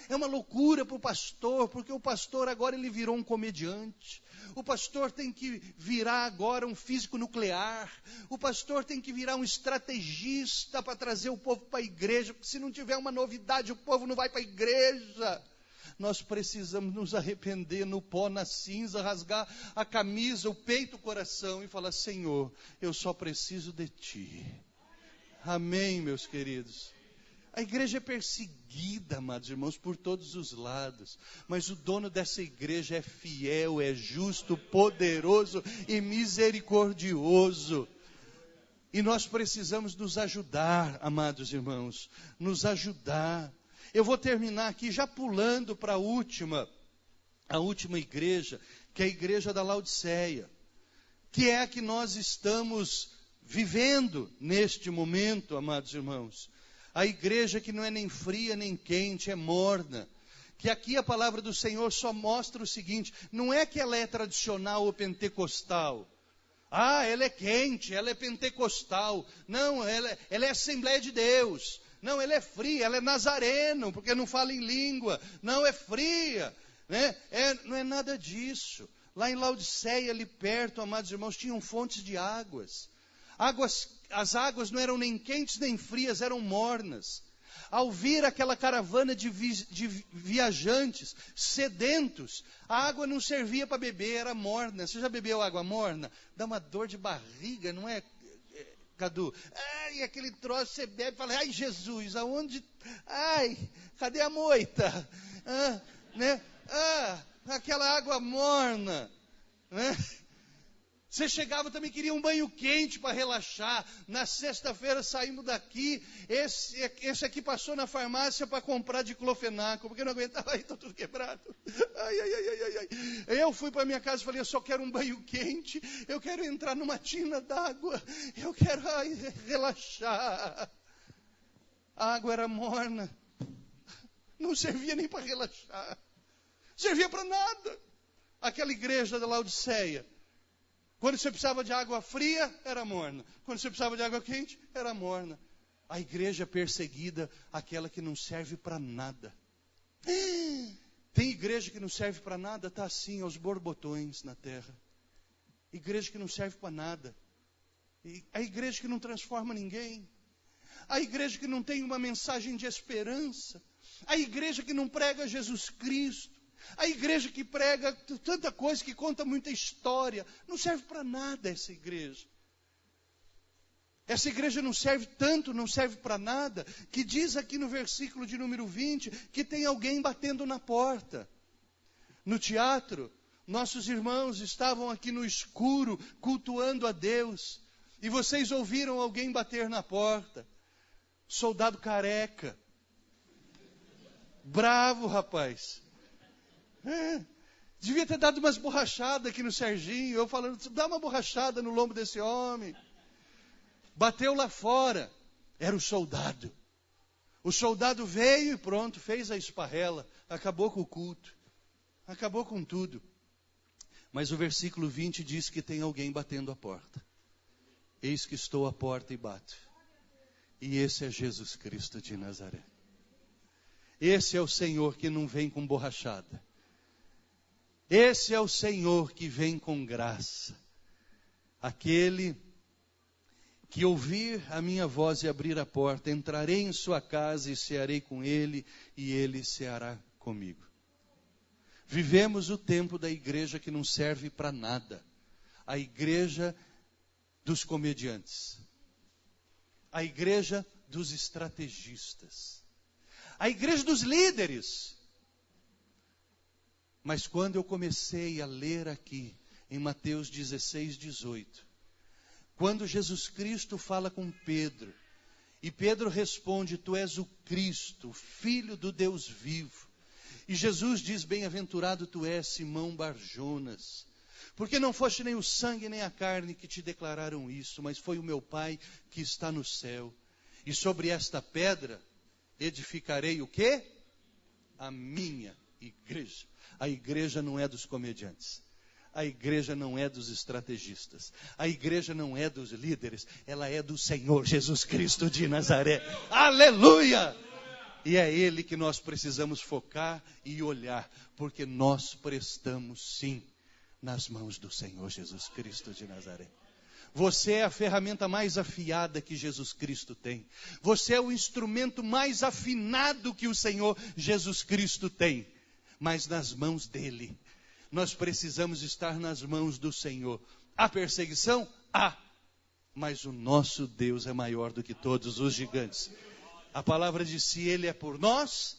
É uma loucura para o pastor, porque o pastor agora ele virou um comediante. O pastor tem que virar agora um físico nuclear. O pastor tem que virar um estrategista para trazer o povo para a igreja, porque se não tiver uma novidade, o povo não vai para a igreja. Nós precisamos nos arrepender no pó, na cinza, rasgar a camisa, o peito, o coração e falar: Senhor, eu só preciso de Ti. Amém, meus queridos. A igreja é perseguida, amados irmãos, por todos os lados. Mas o dono dessa igreja é fiel, é justo, poderoso e misericordioso. E nós precisamos nos ajudar, amados irmãos. Nos ajudar. Eu vou terminar aqui já pulando para a última igreja, que é a igreja da Laodiceia. Que é a que nós estamos vivendo neste momento, amados irmãos. A igreja que não é nem fria nem quente, é morna. Que aqui a palavra do Senhor só mostra o seguinte: não é que ela é tradicional ou pentecostal. Ela é quente, ela é pentecostal. Não, ela é Assembleia de Deus. Não, ela é fria, ela é nazareno, porque não fala em língua. Não, é fria, né? Não é nada disso. Lá em Laodiceia, ali perto, amados irmãos, tinham fontes de águas. As águas não eram nem quentes nem frias, eram mornas. Ao vir aquela caravana de viajantes sedentos, a água não servia para beber, era morna. Você já bebeu água morna? Dá uma dor de barriga, não é, Cadu? Ai, aquele troço você bebe e fala, ai Jesus, aonde? Ai, cadê a moita? Né? Aquela água morna, né? Você chegava, também queria um banho quente para relaxar. Na sexta-feira saímos daqui, esse aqui passou na farmácia para comprar diclofenaco, porque não aguentava, estou tudo quebrado. Eu fui para minha casa e falei, eu só quero um banho quente, eu quero entrar numa tina d'água, eu quero relaxar. A água era morna, não servia nem para relaxar, servia para nada. Aquela igreja da Laodiceia, quando você precisava de água fria, era morna. Quando você precisava de água quente, era morna. A igreja perseguida, aquela que não serve para nada. Tem igreja que não serve para nada, está assim, aos borbotões na terra. Igreja que não serve para nada. A igreja que não transforma ninguém. A igreja que não tem uma mensagem de esperança. A igreja que não prega Jesus Cristo. A igreja que prega tanta coisa, que conta muita história, não serve para nada essa igreja. Essa igreja não serve tanto, não serve para nada, que diz aqui no versículo de número 20, que tem alguém batendo na porta. No teatro, nossos irmãos estavam aqui no escuro, cultuando a Deus, e vocês ouviram alguém bater na porta. Soldado careca. Bravo, rapaz. Devia ter dado umas borrachadas aqui no Serginho, eu falando, dá uma borrachada no lombo desse homem. Bateu lá fora, era o soldado. O soldado veio e pronto, fez a esparrela, acabou com o culto, acabou com tudo. Mas o versículo 20 diz que tem alguém batendo a porta. Eis que estou à porta e bato. E esse é Jesus Cristo de Nazaré. Esse é o Senhor que não vem com borrachada. Esse é o Senhor que vem com graça. Aquele que ouvir a minha voz e abrir a porta, entrarei em sua casa e cearei com ele, e ele ceará comigo. Vivemos o tempo da igreja que não serve para nada. A igreja dos comediantes. A igreja dos estrategistas. A igreja dos líderes. Mas quando eu comecei a ler aqui, em Mateus 16, 18, quando Jesus Cristo fala com Pedro, e Pedro responde, tu és o Cristo, Filho do Deus vivo. E Jesus diz, bem-aventurado tu és, Simão Barjonas, porque não foste nem o sangue nem a carne que te declararam isso, mas foi o meu Pai que está no céu. E sobre esta pedra edificarei o quê? A minha igreja. A igreja não é dos comediantes. A igreja não é dos estrategistas. A igreja não é dos líderes. Ela é do Senhor Jesus Cristo de Nazaré. Aleluia! E é Ele que nós precisamos focar e olhar. Porque nós prestamos sim nas mãos do Senhor Jesus Cristo de Nazaré. Você é a ferramenta mais afiada que Jesus Cristo tem. Você é o instrumento mais afinado que o Senhor Jesus Cristo tem. Mas nas mãos dele. Nós precisamos estar nas mãos do Senhor. Há perseguição? Há. Mas o nosso Deus é maior do que todos os gigantes. A palavra diz, se Ele é por nós,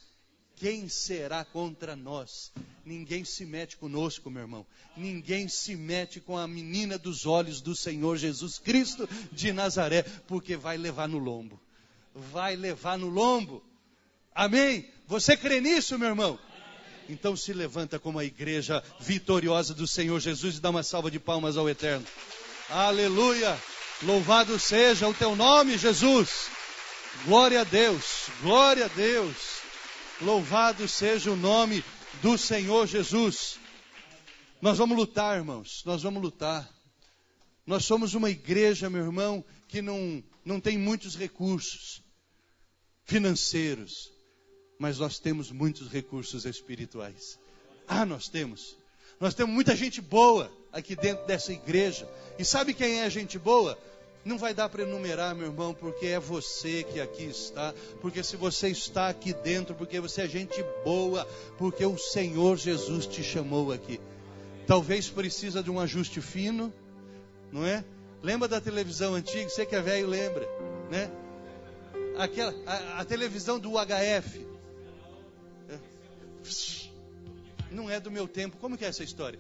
quem será contra nós? Ninguém se mete conosco, meu irmão. Ninguém se mete com a menina dos olhos do Senhor Jesus Cristo de Nazaré, porque vai levar no lombo. Vai levar no lombo. Amém? Você crê nisso, meu irmão? Então se levanta como a igreja vitoriosa do Senhor Jesus e dá uma salva de palmas ao Eterno. Aleluia! Louvado seja o teu nome, Jesus! Glória a Deus! Glória a Deus! Louvado seja o nome do Senhor Jesus! Nós vamos lutar, irmãos, nós vamos lutar. Nós somos uma igreja, meu irmão, que não tem muitos recursos. financeiros, mas nós temos muitos recursos espirituais. Nós temos. Nós temos muita gente boa aqui dentro dessa igreja. E sabe quem é gente boa? Não vai dar para enumerar, meu irmão, porque é você que aqui está. Porque se você está aqui dentro, porque você é gente boa, porque o Senhor Jesus te chamou aqui. Talvez precisa de um ajuste fino, não é? Lembra da televisão antiga? Você que é velho lembra, né? A televisão do UHF. Não é do meu tempo. Como que é essa história?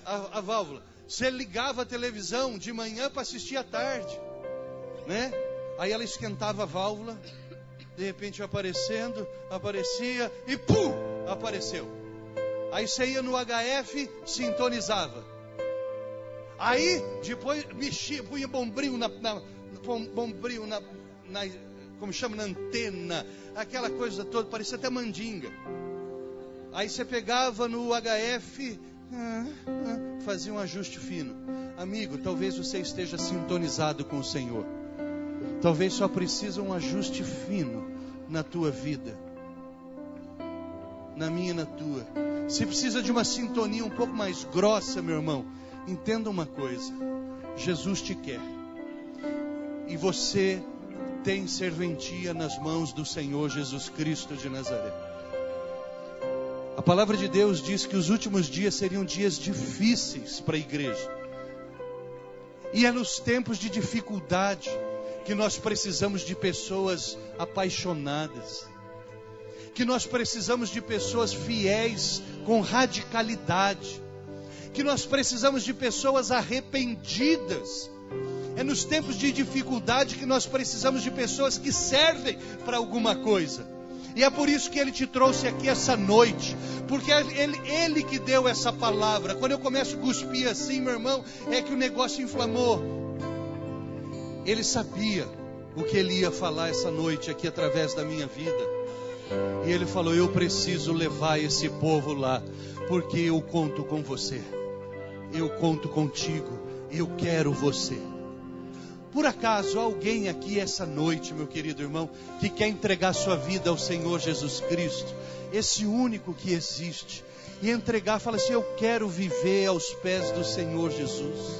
A válvula. Você ligava a televisão de manhã para assistir à tarde, né? Aí ela esquentava a válvula, de repente aparecia e pum, apareceu. Aí você ia no HF, sintonizava. Aí depois mexia, punha bombril como chama, na antena, aquela coisa toda, parecia até mandinga. Aí você pegava no HF, fazia um ajuste fino. Amigo, talvez você esteja sintonizado com o Senhor. Talvez só precisa um ajuste fino na tua vida, na minha e na tua. Se precisa de uma sintonia um pouco mais grossa, meu irmão, entenda uma coisa: Jesus te quer. E você tem serventia nas mãos do Senhor Jesus Cristo de Nazaré. A palavra de Deus diz que os últimos dias seriam dias difíceis para a igreja. E é nos tempos de dificuldade que nós precisamos de pessoas apaixonadas, que nós precisamos de pessoas fiéis com radicalidade, que nós precisamos de pessoas arrependidas. É nos tempos de dificuldade que nós precisamos de pessoas que servem para alguma coisa. E é por isso que Ele te trouxe aqui essa noite, porque Ele que deu essa palavra. Quando eu começo a cuspir assim, meu irmão, é que o negócio inflamou. Ele sabia o que Ele ia falar essa noite aqui através da minha vida. E Ele falou: eu preciso levar esse povo lá, porque eu conto com você, eu conto contigo, eu quero você. Por acaso alguém aqui essa noite, meu querido irmão, que quer entregar sua vida ao Senhor Jesus Cristo, esse único que existe, e entregar, fala assim: eu quero viver aos pés do Senhor Jesus?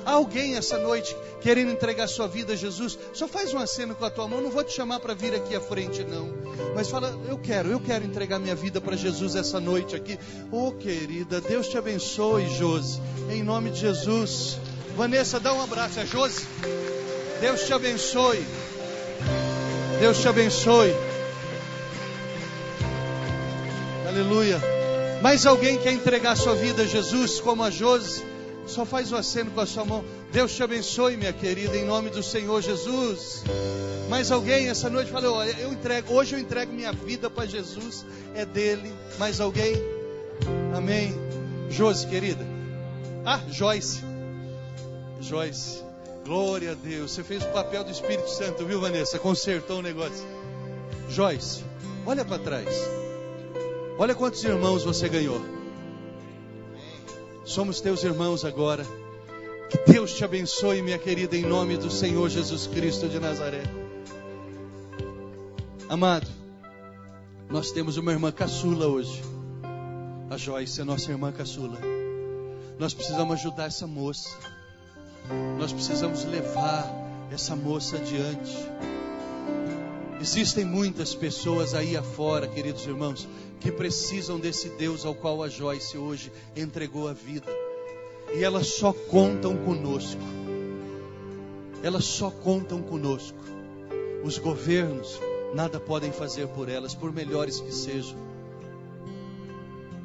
Há alguém essa noite querendo entregar sua vida a Jesus? Só faz um aceno com a tua mão. Não vou te chamar para vir aqui à frente não, mas fala: eu quero entregar minha vida para Jesus essa noite aqui. Oh querida, Deus te abençoe, Josi, em nome de Jesus. Vanessa, dá um abraço a Josi. Deus te abençoe. Deus te abençoe. Aleluia. Mais alguém quer entregar sua vida a Jesus como a Josi? Só faz o aceno com a sua mão. Deus te abençoe, minha querida, em nome do Senhor Jesus. Mais alguém essa noite fala: olha, hoje eu entrego minha vida para Jesus, é dele. Mais alguém? Amém. Josi, querida. Joyce, glória a Deus. Você fez o papel do Espírito Santo, viu, Vanessa? Consertou o negócio. Joyce, olha para trás. Olha quantos irmãos você ganhou. Somos teus irmãos agora. Que Deus te abençoe, minha querida, em nome do Senhor Jesus Cristo de Nazaré. Amado, nós temos uma irmã caçula hoje. A Joyce é nossa irmã caçula. Nós precisamos ajudar essa moça. Nós precisamos levar essa moça adiante. Existem muitas pessoas aí afora, queridos irmãos, que precisam desse Deus ao qual a Joyce hoje entregou a vida. E elas só contam conosco. Elas só contam conosco. Os governos nada podem fazer por elas, por melhores que sejam.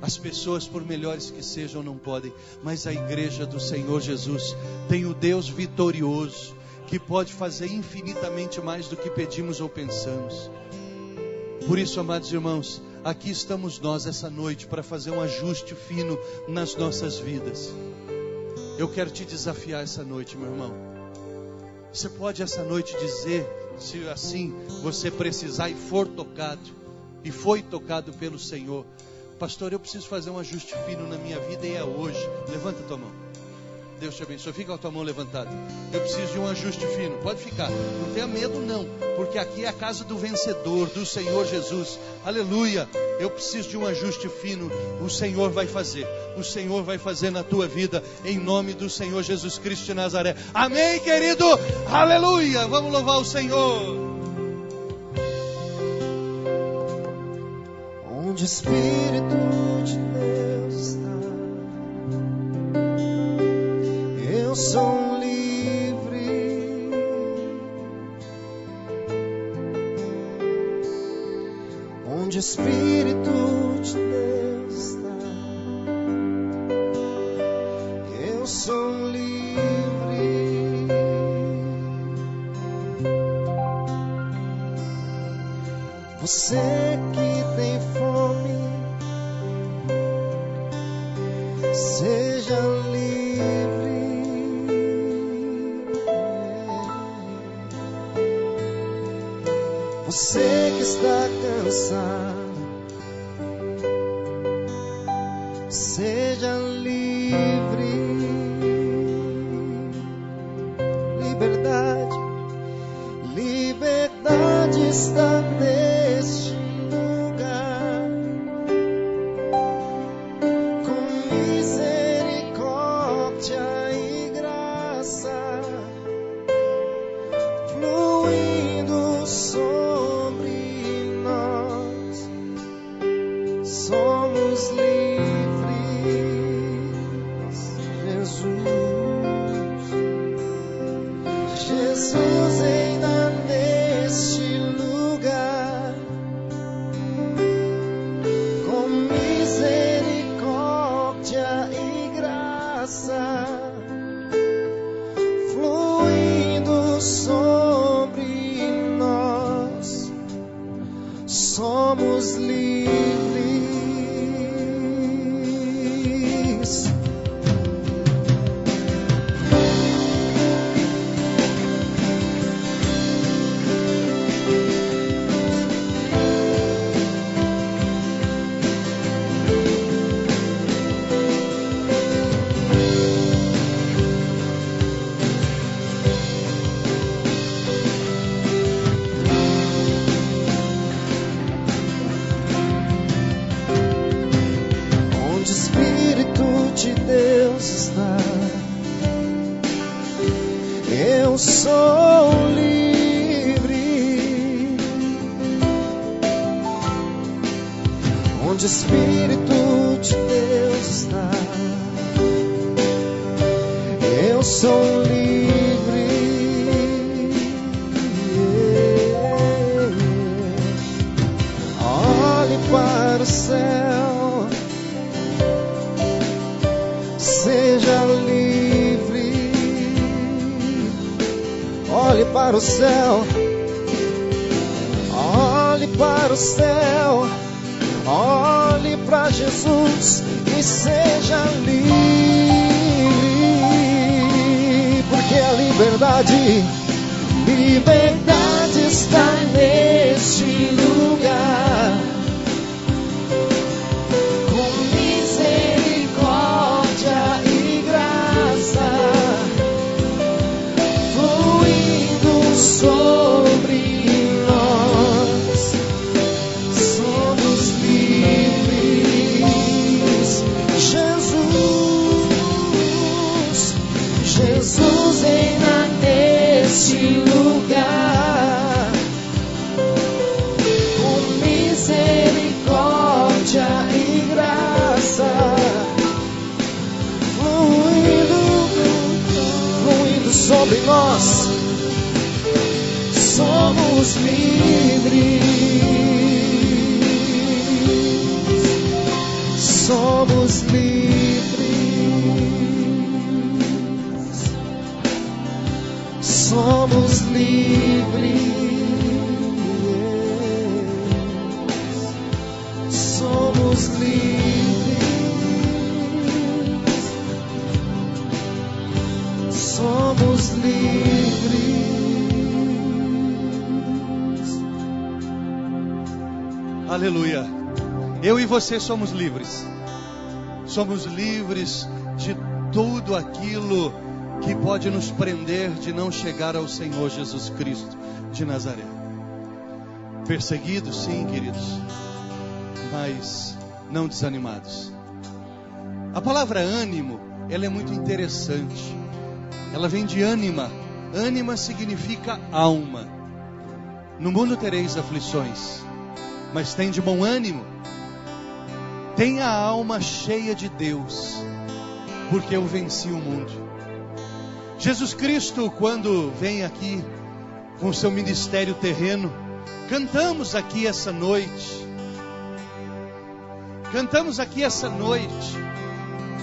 As pessoas, por melhores que sejam, não podem. Mas a igreja do Senhor Jesus tem o Deus vitorioso, que pode fazer infinitamente mais do que pedimos ou pensamos. Por isso, amados irmãos, aqui estamos nós essa noite para fazer um ajuste fino nas nossas vidas. Eu quero te desafiar essa noite, meu irmão. Você pode essa noite dizer, se assim você precisar e for tocado, e foi tocado pelo Senhor: pastor, eu preciso fazer um ajuste fino na minha vida e é hoje. Levanta a tua mão. Deus te abençoe. Fica com a tua mão levantada. Eu preciso de um ajuste fino. Pode ficar. Não tenha medo não. Porque aqui é a casa do vencedor, do Senhor Jesus. Aleluia. Eu preciso de um ajuste fino. O Senhor vai fazer. O Senhor vai fazer na tua vida. Em nome do Senhor Jesus Cristo de Nazaré. Amém, querido. Aleluia. Vamos louvar o Senhor. Onde o Espírito de Deus está, eu sou livre. Onde o Espírito de Deus está, eu sou livre. Você que tem fome, seja livre. Você que está cansado, seja livre. Liberdade, liberdade está neste lugar. Com misericórdia e graça fluindo sobre nós, somos livres. Jesus ainda neste lugar, com misericórdia e graça fluindo sobre nós, somos livres. Onde o Espírito de Deus está, eu sou livre. Onde o Espírito de Deus está, eu sou livre. Olhe para o céu, seja livre. Olhe para o céu, olhe para o céu, olhe para Jesus e seja livre. Porque a liberdade, liberdade está neste lugar. Com misericórdia e graça fluindo sobre nós, somos livres. Jesus ainda neste lugar, com misericórdia e graça fluindo sobre nós, somos livres. Somos livres. Somos livres. Somos livres. Somos livres. Aleluia. Eu e você somos livres. Somos livres de tudo aquilo que pode nos prender de não chegar ao Senhor Jesus Cristo de Nazaré. Perseguidos, sim, queridos, mas não desanimados. A palavra ânimo, ela é muito interessante. Ela vem de ânima. Ânima significa alma. No mundo tereis aflições, mas tem de bom ânimo. Tenha a alma cheia de Deus, porque eu venci o mundo. Jesus Cristo, quando vem aqui com o seu ministério terreno, cantamos aqui essa noite.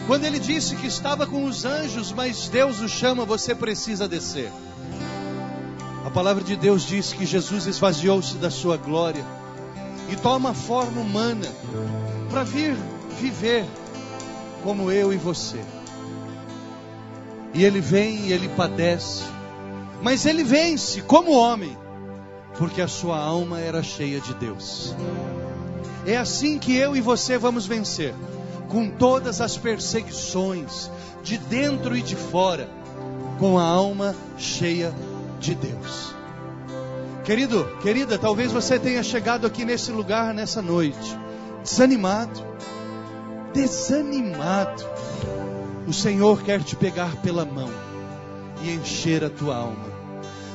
Quando ele disse que estava com os anjos, mas Deus o chama, você precisa descer. A palavra de Deus diz que Jesus esvaziou-se da sua glória e toma forma humana para vir viver como eu e você. E ele vem e ele padece, mas ele vence como homem, porque a sua alma era cheia de Deus. É assim que eu e você vamos vencer, com todas as perseguições, de dentro e de fora, com a alma cheia de Deus. Querido, querida, talvez você tenha chegado aqui nesse lugar, nessa noite, desanimado. O Senhor quer te pegar pela mão e encher a tua alma.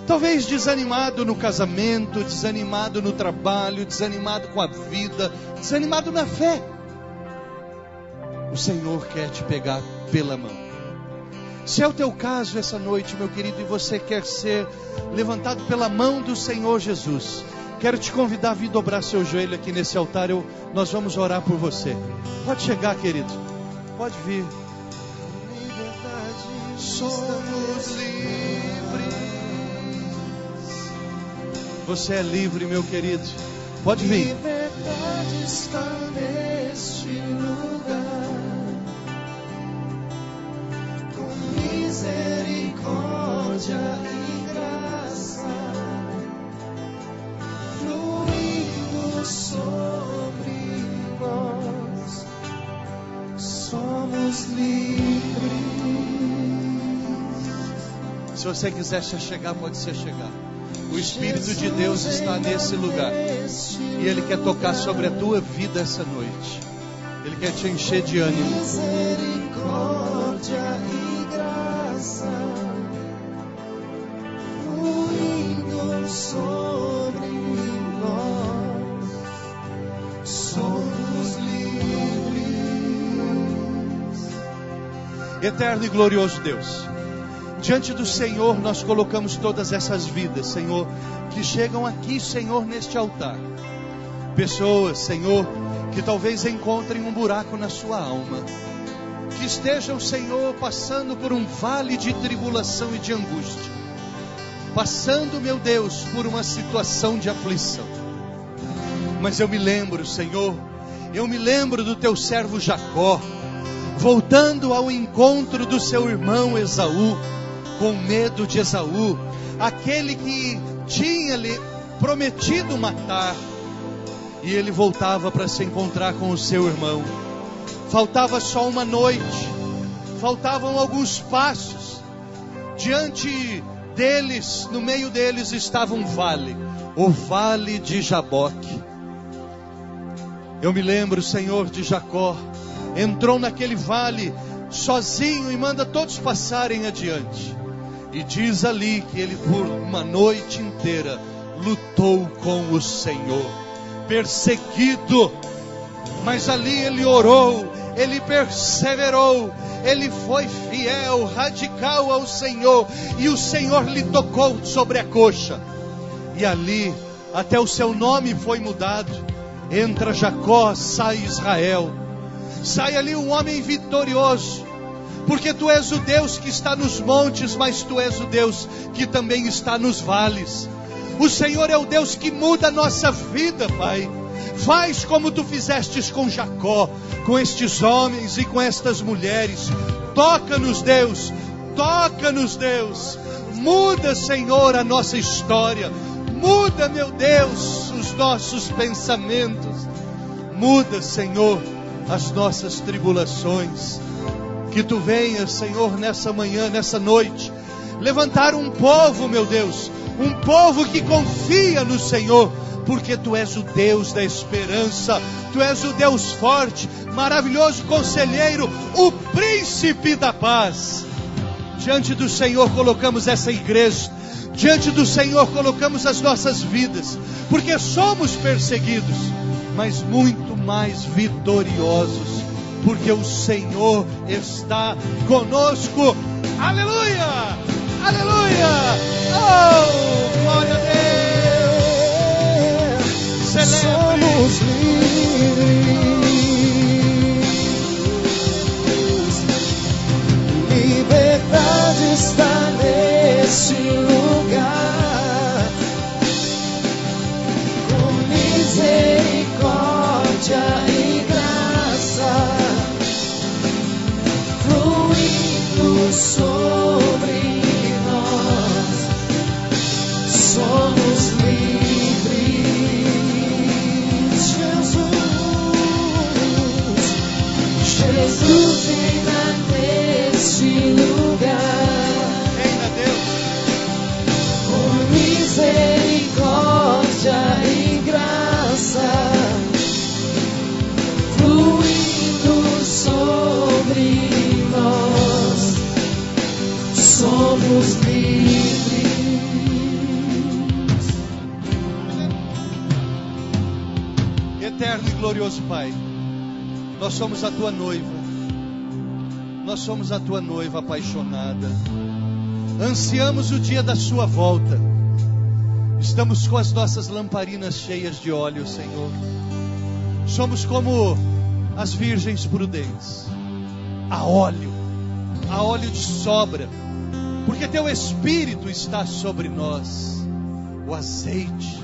Talvez desanimado no casamento, desanimado no trabalho, desanimado com a vida, desanimado na fé. O Senhor quer te pegar pela mão. Se é o teu caso essa noite, meu querido, e você quer ser levantado pela mão do Senhor Jesus, quero te convidar a vir dobrar seu joelho aqui nesse altar. Nós vamos orar por você. Pode chegar, querido. Pode vir. Somos livres. Você é livre, meu querido. Pode vir. Liberdade está neste lugar, com misericórdia e graça, fluindo sobre nós. Somos livres. Se você quiser se chegar, pode se chegar. O Espírito de Deus está nesse lugar e Ele quer tocar sobre a tua vida essa noite. Ele quer te encher de ânimo. Misericórdia e graça, fluindo sobre nós. Somos livres. Eterno e glorioso Deus, diante do Senhor nós colocamos todas essas vidas, Senhor, que chegam aqui, Senhor, neste altar. Pessoas, Senhor, que talvez encontrem um buraco na sua alma, que estejam, Senhor, passando por um vale de tribulação e de angústia, passando, meu Deus, por uma situação de aflição. Mas eu me lembro, Senhor, do teu servo Jacó, voltando ao encontro do seu irmão Esaú, com medo de Esaú, aquele que tinha lhe prometido matar, e ele voltava para se encontrar com o seu irmão. Faltava só uma noite, faltavam alguns passos, diante deles, no meio deles estava um vale, o vale de Jaboque. Eu me lembro, Senhor, de Jacó, entrou naquele vale sozinho e manda todos passarem adiante. E diz ali que ele por uma noite inteira lutou com o Senhor, perseguido, mas ali ele orou, ele perseverou, ele foi fiel, radical ao Senhor, e o Senhor lhe tocou sobre a coxa, e ali até o seu nome foi mudado. Entra Jacó, sai Israel, sai ali um homem vitorioso, porque tu és o Deus que está nos montes, mas tu és o Deus que também está nos vales. O Senhor é o Deus que muda a nossa vida, Pai. Faz como tu fizestes com Jacó, com estes homens e com estas mulheres. Toca-nos, Deus, toca-nos, Deus. Muda, Senhor, a nossa história. Muda, meu Deus, os nossos pensamentos. Muda, Senhor, as nossas tribulações. Que tu venhas, Senhor, nessa manhã, nessa noite, levantar um povo, meu Deus, um povo que confia no Senhor, porque tu és o Deus da esperança, tu és o Deus forte, maravilhoso conselheiro, o príncipe da paz. Diante do Senhor colocamos essa igreja, diante do Senhor colocamos as nossas vidas, porque somos perseguidos, mas muito mais vitoriosos, porque o Senhor está conosco. Aleluia! Aleluia! Oh, glória a Deus! Celebre! Somos livres. Liberdade está neste lugar. Com misericórdia e graça fluindo sobre nós. Somos livres. Jesus reina neste lugar. Reina, Deus. Com misericórdia e graça fluindo sobre nós. Somos livres. Eterno e glorioso Pai, nós somos a tua noiva, nós somos a tua noiva apaixonada, ansiamos o dia da sua volta, estamos com as nossas lamparinas cheias de óleo, Senhor, somos como as virgens prudentes, a óleo de sobra, porque teu Espírito está sobre nós, o azeite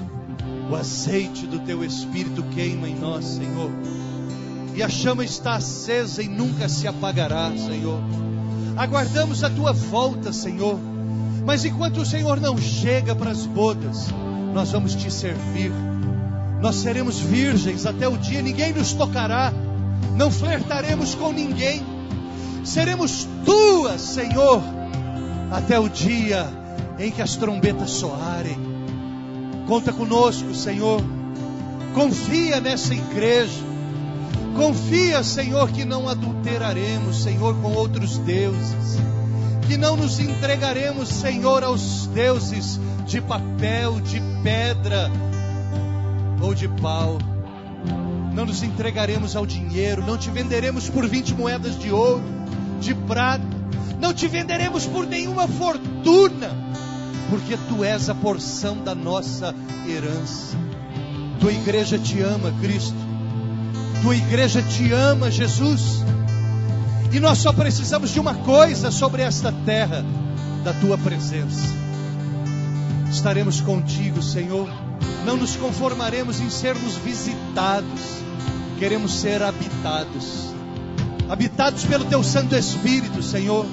do teu Espírito queima em nós, Senhor, e a chama está acesa e nunca se apagará, Senhor. Aguardamos a tua volta, Senhor, mas enquanto o Senhor não chega para as bodas, nós vamos te servir, nós seremos virgens até o dia, ninguém nos tocará, não flertaremos com ninguém, seremos tuas, Senhor, até o dia em que as trombetas soarem. Conta conosco, Senhor, confia nessa igreja, confia, Senhor, que não adulteraremos, Senhor, com outros deuses, que não nos entregaremos, Senhor, aos deuses de papel, de pedra ou de pau, não nos entregaremos ao dinheiro, não te venderemos por 20 moedas de ouro, de prata, não te venderemos por nenhuma fortuna, porque tu és a porção da nossa herança. Tua igreja te ama, Cristo, tua igreja te ama, Jesus, e nós só precisamos de uma coisa sobre esta terra, da tua presença. Estaremos contigo, Senhor, não nos conformaremos em sermos visitados, queremos ser habitados pelo teu Santo Espírito, Senhor.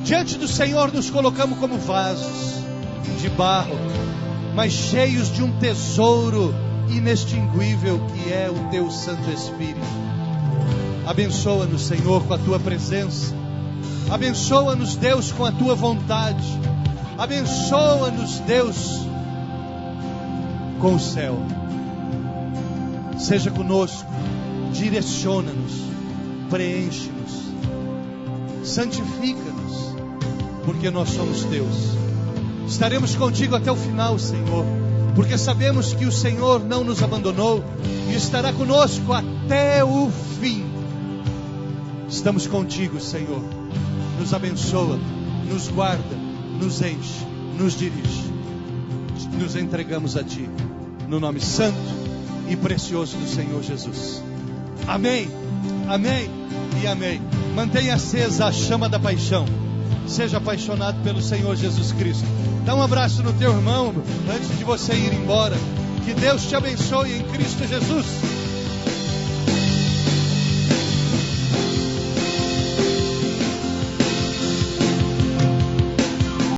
Diante do Senhor nos colocamos como vasos de barro, mas cheios de um tesouro inextinguível que é o teu Santo Espírito. Abençoa-nos, Senhor, com a tua presença, abençoa-nos, Deus, com a tua vontade, abençoa-nos, Deus, com o céu. Seja conosco, direciona-nos, preenche-nos, santifica-nos, porque nós somos teus. Estaremos contigo até o final, Senhor, porque sabemos que o Senhor não nos abandonou e estará conosco até o fim. Estamos contigo, Senhor. Nos abençoa, nos guarda, nos enche, nos dirige. Nos entregamos a Ti, no nome santo e precioso do Senhor Jesus. Amém, amém e amém. Mantenha acesa a chama da paixão. Seja apaixonado pelo Senhor Jesus Cristo. Dá um abraço no teu irmão antes de você ir embora. Que Deus te abençoe em Cristo Jesus.